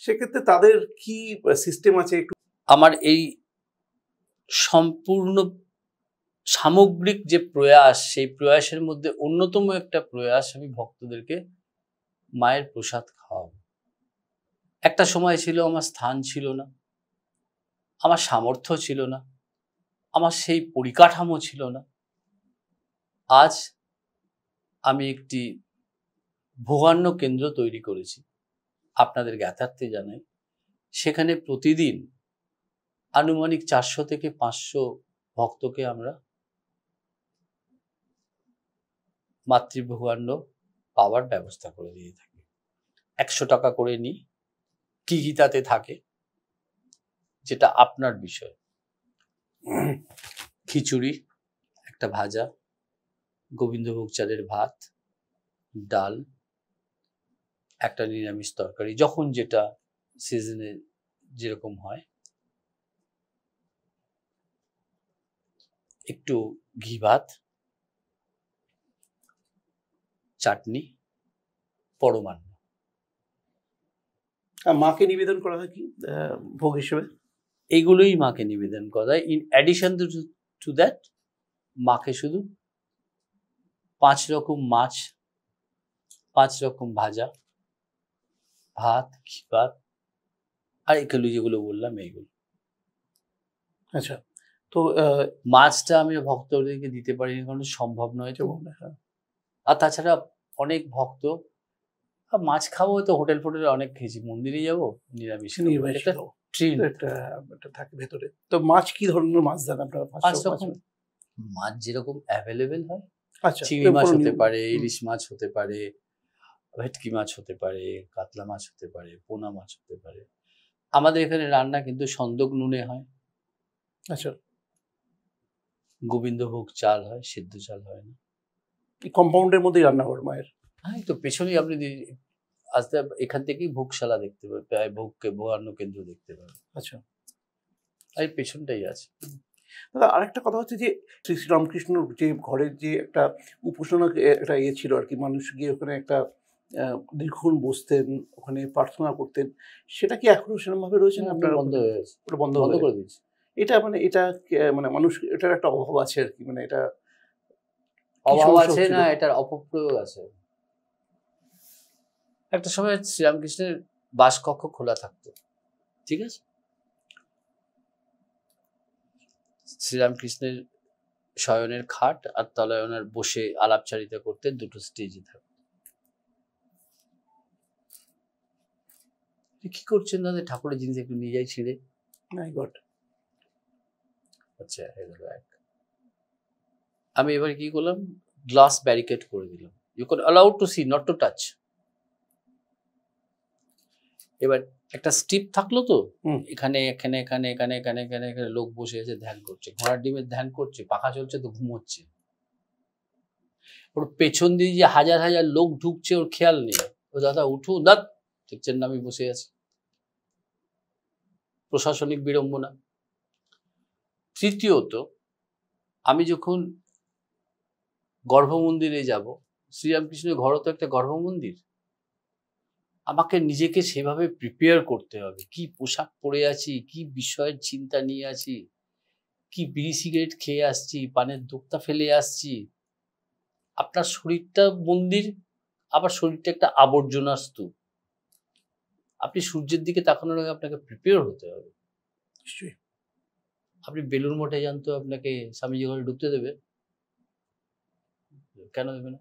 S2: সেক্ষেত্রে তাদের কি সিস্টেম আছে একটু?
S1: আমার এই সম্পূর্ণ সামগ্রিক যে প্রয়াস, সেই প্রয়াসের মধ্যে অন্যতম একটা প্রয়াস, আমি ভক্তদেরকে মায়ের প্রসাদ খাওয়াবো। একটা সময় ছিল আমার স্থান ছিল না, আমার সামর্থ্য ছিল না, আমার সেই পরিকাঠামো ছিল না। আজ আমি একটি ভোগান্য কেন্দ্র তৈরি করেছি, আপনাদের জ্ঞাতার্থে জানাই। সেখানে প্রতিদিন আনুমানিক 400 থেকে 500 ভক্তকে আমরা মাতৃভোগান্ন পাওয়ার ব্যবস্থা করে দিয়ে থাকি। 100 টাকা করে নিই, কি গীতাতে থাকে, যেটা আপনার বিষয়। খিচুড়ি, একটা ভাজা, গোবিন্দভোগ চালের ভাত, ডাল, একটা নিরামিষ তরকারি, যখন যেটা সিজনে যেরকম হয়, একটু ঘি ভাত, চাটনি, পরমান্ন।
S2: মাকে নিবেদন করা হয় কি ভোগ হিসেবে?
S1: এইগুলোই মাকে নিবেদন করা হয়। ইন অ্যাডিশন টু দ্যাট, মাকে শুধু 5 রকম মাছ, 5 রকম ভাজা, ভাত, ঘি ভাত, আর এগুলো যেগুলো বললাম এইগুলো।
S2: আচ্ছা, তো
S1: মাছটা আমি ভক্তদেরকে দিতে পারিনি কারণ সম্ভব নয় তো। আর তাছাড়া অনেক ভক্ত মাছ খাবো, তো হোটেল ফোটেলে অনেক খেয়েছি, মন্দিরে যাবো নিরামিষ ট্রেন
S2: থাকে ভেতরে। তো মাছ কি ধরনের মাছ দেন আপনারা?
S1: 5 রকম মাছ যেরকম অ্যাভেলেবেল হয়।
S2: আচ্ছা,
S1: চিংড়ি মাছ হতে পারে, ইলিশ মাছ হতে পারে, ভেটকি মাছ হতে পারে, কাতলা মাছ হতে পারে, পোনা মাছ হতে পারে। আমাদের এখানে রান্না কিন্তু সন্দক নুনে হয়।
S2: আচ্ছা,
S1: গোবিন্দভোগ চাল হয়, সিদ্ধ চাল হয় না।
S2: কম্পাউন্ডের মধ্যেই রান্না করে মায়ের?
S1: হ্যাঁ, তো পেছনেই আপনি আসতে, এখান থেকেই ভোগশালা দেখতে পাবেন, ভোগান্ন কেন্দ্র দেখতে পাবেন।
S2: আচ্ছা,
S1: এই পেছনটাই আছে।
S2: দাদা আরেকটা কথা হচ্ছে যে শ্রী শ্রীরামকৃষ্ণর যে ঘরের যে একটা উপাসনা, একটা ইয়ে ছিল আর কি, মানুষ গিয়ে ওখানে একটা দীর্ঘক্ষণ বসতেন, ওখানে প্রার্থনা করতেন, সেটা কি এখনো সেরকমভাবে রয়েছে না? আপনার
S1: বন্ধ হয়ে গেছে,
S2: ওটা বন্ধ
S1: করে দিয়েছে।
S2: এটা এটা মানে মানুষ এটার একটা অভাব আছে আর কি, মানে এটা
S1: অভাব আছে না, এটার অপপ্রয়োগ আছে। একটা সময় শ্রীরামকৃষ্ণের বাসকক্ষ খোলা থাকতো, ঠিক আছে? শ্রীরামকৃষ্ণের শয়নের খাট আর তলায় ওনার বসে আলাপচারিতা করতেন, দুটো স্টেজে থাকতো। কি করছেন দাদা? ঠাকুরের জিনিস একটু নিয়ে যাই ছিঁড়ে। আচ্ছা, আমি এবার কি করলাম, গ্লাস ব্যারিকেড করে দিলাম, you can allowed to see, not to touch. এবার একটা স্টিপ থাকলো তো, এখানে এখানে এখানে এখানে এখানে এখানে এখানে লোক বসে আছে, ধ্যান করছে, ঘোড়ার ডিমের ধ্যান করছে, পাখা চলছে তো ঘুমোচ্ছে। ওর পেছন দিয়ে যে হাজার হাজার লোক ঢুকছে ওর খেয়াল নেই। ও দাদা উঠুন, দাঁত দেখছেন না আমি বসে আছি। প্রশাসনিক বিড়ম্বনা। তৃতীয়ত, আমি যখন গর্ভমন্দিরে যাব, শ্রীরামকৃষ্ণের ঘরও তো একটা গর্ভমন্দির, আমাকে নিজেকে সেভাবে প্রিপেয়ার করতে হবে। কি পোশাক পরে আছি, কি বিষয়ের চিন্তা নিয়ে আছি, কি বিড়ি সিগারেট খেয়ে আসছি, পানের দোক্তা ফেলে আসছি। আপনার শরীরটা মন্দির, আবার শরীরটা একটা আবর্জনার স্তূপ। আপনি সূর্যের দিকে তাকানোর আগে আপনাকে প্রিপেয়ার হতে হবে।
S2: নিশ্চয়ই।
S1: আপনি বেলুর মঠে যান তো আপনাকে স্বামীজি ঘরে ঢুকতে দেবে? কেন দেবে না?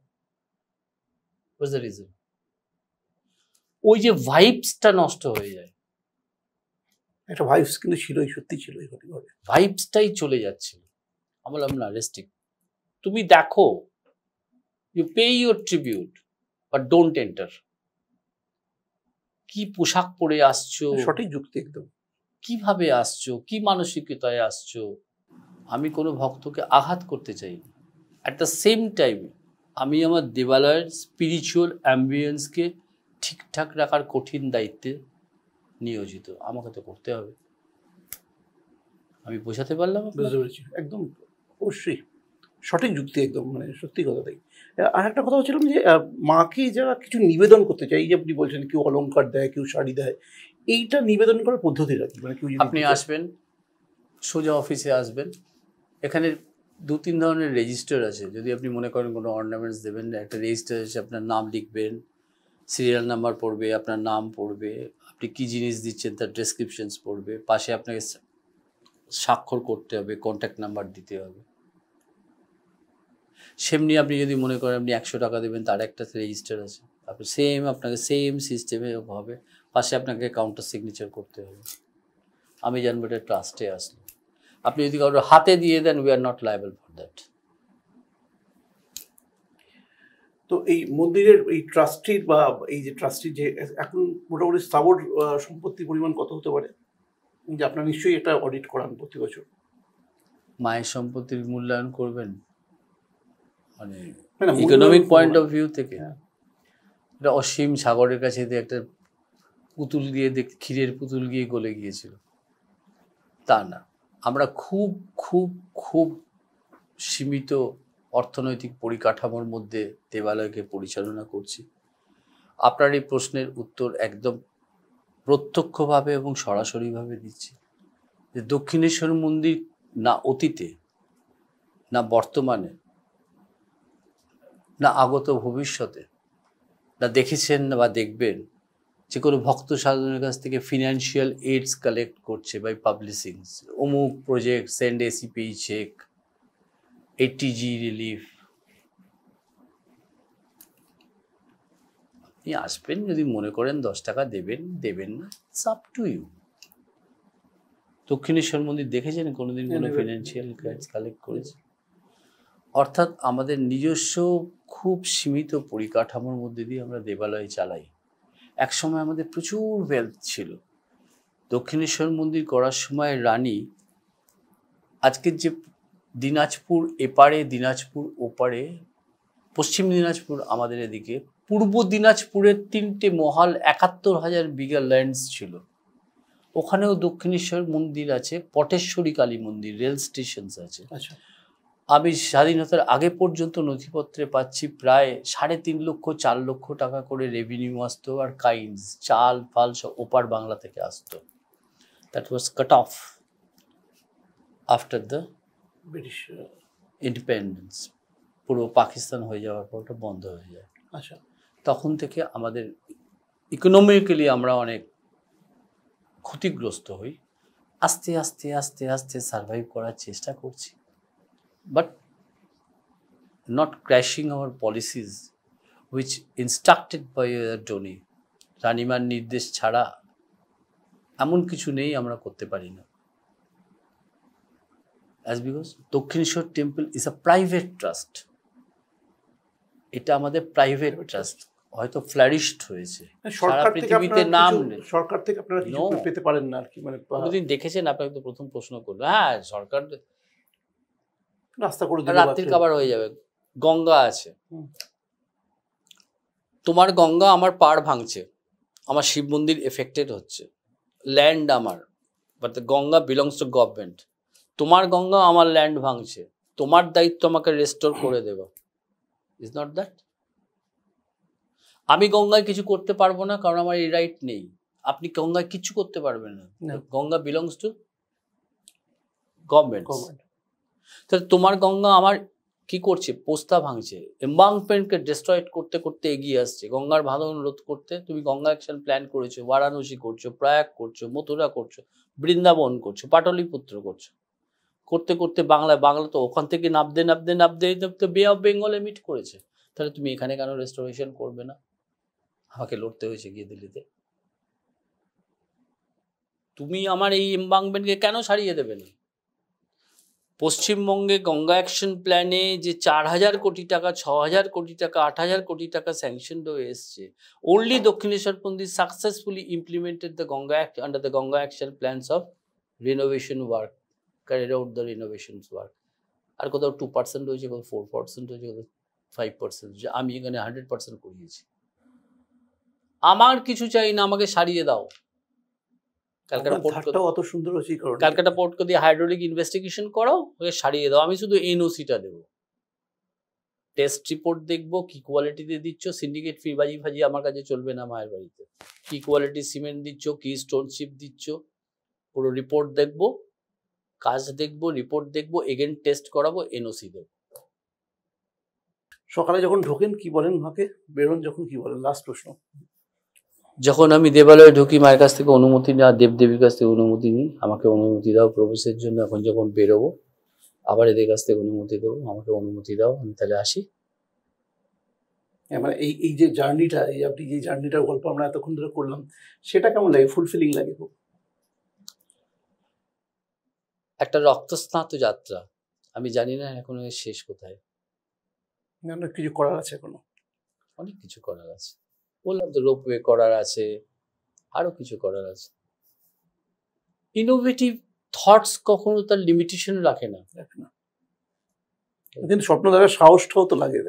S1: What's the reason? ওই যে ভাইবসটা নষ্ট হয়ে যায়।
S2: একটা ভাইবস কিন্তু ছিলই, সত্যি ছিল,
S1: ভাইবসটাই চলে যাচ্ছিল। আমি বললাম না, রেস্ট্রিক্ট। তুমি দেখো, you pay your tribute but don't enter. কি পোশাক পরে আসছো,
S2: সঠিক যুক্তি একদম।
S1: কিভাবে আসছো, কি মানসিকতায় আসছো। আমি কোনো ভক্তকে আঘাত করতে চাই না। অ্যাট দ্য সেম টাইম আমি আমার দেবালয়ের স্পিরিচুয়াল অ্যাম্বিয়েন্সকে ঠিকঠাক রাখার কঠিন দায়িত্বে নিয়োজিত। আমাকে তো করতে হবে। আমি বোঝাতে পারলাম?
S2: বুঝতে পেরেছি, একদম অবশ্যই সঠিক যুক্তি, একদম মানে সত্যি কথা। তাই আর একটা কথা হচ্ছিলাম যে মাকে যারা কিছু নিবেদন করতে চাই, এই যে আপনি বলছেন কেউ অলংকার দেয়, কেউ শাড়ি দেয়, এইটা নিবেদন করার পদ্ধতিটা কি? মানে কেউ
S1: আপনি আসবেন, সোজা অফিসে আসবেন, এখানে 2-3 ধরনের রেজিস্টার আছে। যদি আপনি মনে করেন কোনো অর্নামেন্টস দেবেন, একটা রেজিস্টার আছে, আপনার নাম লিখবেন, সিরিয়াল নাম্বার পড়বে, আপনার নাম পড়বে, আপনি কি জিনিস দিচ্ছেন তার ডেসক্রিপশনস পড়বে, পাশে আপনাকে স্বাক্ষর করতে হবে, কন্ট্যাক্ট নাম্বার দিতে হবে। সেমনি আপনি যদি মনে করেন আপনি 100 টাকা দেবেন, তার একটা রেজিস্টার আছে, আপনি আপনাকে সেম সিস্টেমে হবে, পাশে আপনাকে কাউন্টার সিগনেচার করতে হবে। আমি জানবো এটা ট্রাস্টে আসলো। আপনি যদি কারোর হাতে দিয়ে দেন, we are not liable for that.
S2: তো এই মন্দিরের এই ট্রাস্টির বা এই যে ট্রাস্টির যে এখন মোটামুটি স্থাবর সম্পত্তির পরিমাণ কত হতে পারে, যে আপনারা নিশ্চয়ই এটা অডিট করান প্রতি বছর?
S1: মায়ের সম্পত্তির মূল্যায়ন করবেন মানে
S2: না,
S1: ইকোনমিক পয়েন্ট অফ ভিউ থেকে?
S2: হ্যাঁ।
S1: এটা অসীম সাগরের কাছে একটা পুতুল দিয়ে ক্ষীরের পুতুল গিয়ে গলে গিয়েছিল, তা না। আমরা খুব খুব খুব সীমিত অর্থনৈতিক পরিকাঠামোর মধ্যে দেবালয়কে পরিচালনা করছি। আপনার এই প্রশ্নের উত্তর একদম প্রত্যক্ষভাবে এবং সরাসরিভাবে দিচ্ছি যে দক্ষিণেশ্বর মন্দির না অতীতে, না বর্তমানে, না আগত ভবিষ্যতে, না দেখেছেন বা দেখবেন যে কোনো ভক্ত সাধনের কাছ থেকে ফিনান্সিয়াল এইডস কালেক্ট করছে বাই পাবলিশিং অমুক project, send ACP check, 80G relief. আপনি আসবেন, যদি মনে করেন 10 টাকা দেবেন, দেবেন না, it's up to you. Dakshineswar মন্দির দেখেছেন কোনোদিন কোনো ফিনান্সিয়াল গাইডস কালেক্ট করেছে? অর্থাৎ আমাদের নিজস্ব খুব সীমিত পরিকাঠামোর মধ্যে দিয়ে আমরা দেবালয় চালাই। একসময় আমাদের প্রচুর ওয়েলথ ছিল। দক্ষিণেশ্বর মন্দির করার সময় রানী, আজকের যে দিনাজপুর এপারে, দিনাজপুর ওপারে, পশ্চিম দিনাজপুর আমাদের এদিকে, পূর্ব দিনাজপুরের 3টে মহল, 71,000 বিঘা ল্যান্ডস ছিল। ওখানেও দক্ষিণেশ্বর মন্দির আছে, পটেশ্বরী কালী মন্দির, রেল স্টেশন আছে।
S2: আচ্ছা,
S1: আমি স্বাধীনতার আগে পর্যন্ত নথিপত্রে পাচ্ছি প্রায় 3.5 লক্ষ 4 লক্ষ টাকা করে রেভিনিউ আসতো, আর কাইন্স, চাল ফাল সব ওপার বাংলা থেকে আসতো। That was cut off after the
S2: British
S1: independence. পুরো পাকিস্তান হয়ে যাওয়ার পর ওটা বন্ধ হয়ে যায়।
S2: আচ্ছা,
S1: তখন থেকে আমাদের ইকোনমিক্যালি আমরা অনেক ক্ষতিগ্রস্ত হই। আস্তে আস্তে আস্তে আস্তে সার্ভাইভ করার চেষ্টা করছি, but not crashing our policies which instructed by Tony. রানিমার নির্দেশ ছাড়া এমন কিছু নেই আমরা করতে পারি না। As because Dakshineswar temple is a private trust. এটা আমাদের প্রাইভেট ট্রাস্ট, হয়তো ফ্লারিশড হয়েছে, সারা পৃথিবীতে নাম নেই।
S2: সরকার থেকে আপনারা কিছু পেতে পারেন না আর কি, মানে
S1: কোনোদিন দেখেছেন? আপনাকে তো প্রথম প্রশ্ন করলো। হ্যাঁ, সরকার
S2: রাস্তা করে দিল,
S1: রাত্রির খাবার হয়ে যাবে। গঙ্গা আছে, তোমার গঙ্গা আমার পাড় ভাঙছে, আমার শিব মন্দির এফেক্টেড হচ্ছে, ল্যান্ড আমার, but the Ganga belongs to government. তোমার গঙ্গা আমার ল্যান্ড ভাঙছে, তোমার দায়িত্ব আমাকে রেস্টোর করে দেওয়া। Is not that? আমি গঙ্গায় কিছু করতে পারবো না, কারণ আমার এই রাইট নেই। আপনি গঙ্গায় কিছু করতে পারবেন না, গঙ্গা বিলংস টু গভর্নমেন্ট। তাহলে তোমার গঙ্গা আমার কি করছে? পোস্তা ভাঙছে, এম্বাঙ্কমেন্টকে ডিস্ট্রয়েড করতে করতে এগিয়ে আসছে, গঙ্গার ভাঙন রোধ করতে। তুমি গঙ্গা অ্যাকশন প্ল্যান করেছো, বারাণসী করছো, প্রয়াগ করছো, মথুরা করছো, বৃন্দাবন করছো, পাটলিপুত্র করছো, করতে করতে বাংলা তো ওখান থেকে নাবতে নাবতে নাবতে নাবতে বে অফ বেঙ্গলে মিট করেছে। তাহলে তুমি এখানে কেন রেস্টোরেশন করবে না? আমাকে লড়তে হয়েছে গিয়ে দিল্লিতে। তুমি আমার এই এম্বাঙ্কমেন্টকে কেন সারিয়ে দেবে না? পশ্চিমবঙ্গে গঙ্গা অ্যাকশন প্ল্যানে যে 4,000 কোটি টাকা, 6,000 কোটি টাকা, 8,000 কোটি টাকা স্যাংশন হয়ে এসছে, only দক্ষিণেশ্বর মন্দির successfully implemented the Ganga Act under the Ganga action plans of renovation work, carried out the renovations work. আর কোথাও 2% হয়েছে, কোথাও 4% হয়েছে, কোথাও 5% হয়েছে। আমি এখানে 100% করিয়েছি। আমার কিছু চাই না, আমাকে সারিয়ে দাও। ক্যালকাটা পোর্টকে দিয়ে হাইড্রোলিক ইনভেস্টিগেশন করো, ওকে সারিয়ে দাও। আমি শুধু এনওসিটা দেবো, টেস্ট রিপোর্ট দেখবো, কি কোয়ালিটিতে দিচ্ছ। সিন্ডিকেট ফি বাজি ফাজি আমার কাছে চলবে না। মায়ের বাড়িতে কি কোয়ালিটি সিমেন্ট দিচ্ছ, কি স্টোনশিপ দিচ্ছ, পুরো রিপোর্ট দেখবো, কাজ দেখবো, রিপোর্ট দেখবো, এগেন টেস্ট করাবো, এনওসি দেবো।
S2: সকালে যখন ঢোকেন কি বলেন? মাকে বেরোন যখন কি বলেন? লাস্ট প্রশ্ন।
S1: যখন আমি দেবালয়ে ঢুকি, মায়ের কাছ থেকে অনুমতি না, দেবদেবীর কাছ থেকে অনুমতি নিই, আমাকে অনুমতি দাও প্রবেশের জন্য। এখন যখন বেরোবো আবার এদের কাছ থেকে অনুমতি দেবো, আমাকে অনুমতি দাও, আমি তাহলে আসি।
S2: মানে এই এই যে জার্নিটা, এই আপনি যে জার্নিটার গল্প আমরা এতক্ষণ ধরে করলাম, সেটা কেমন লাগে? ফুলফিলিং লাগে খুব?
S1: একটা রক্তস্নাত যাত্রা, আমি জানি না এখন এর শেষ কোথায়।
S2: অনেক কিছু করার আছে এখনো।
S1: অনেক কিছু করার আছে, বললাম তো, রোপওয়ে করার আছে, আরো কিছু করার আছে। ইনোভেটিভ থটস কখনো তার লিমিটেশন রাখে না।
S2: দেখে না, কিন্তু স্বপ্ন দেখার সাহসটাও তো লাগে।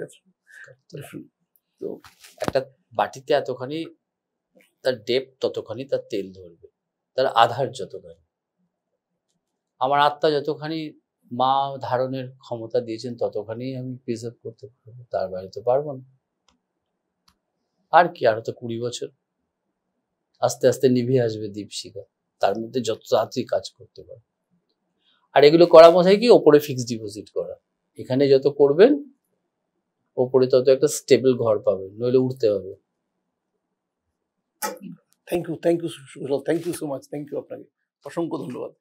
S1: তো একটা বাটিতে এতখানি তার ডেপথ, ততখানি তার তেল ধরবে, তার আধার যতখানি। আমার আত্মা যতখানি মা ধারণের ক্ষমতা দিয়েছেন ততখানি আমি প্রিজার্ভ করতে পারবো, তার বাইরে তো পারবো না। আর কি, আরো তো 20 বছর, আস্তে আস্তে নিভে আসবে দীপশিখা, তার মধ্যে যত তাড়াতাড়ি কাজ করতে পারে। আর এগুলো করা বোঝায় কি, ওপরে ফিক্সড ডিপোজিট করা। এখানে যত করবেন ওপরে তত একটা স্টেবল ঘর পাবেন, নইলে উঠতে হবে।
S2: Thank you so much, thank you আপনাকে অসংখ্য ধন্যবাদ।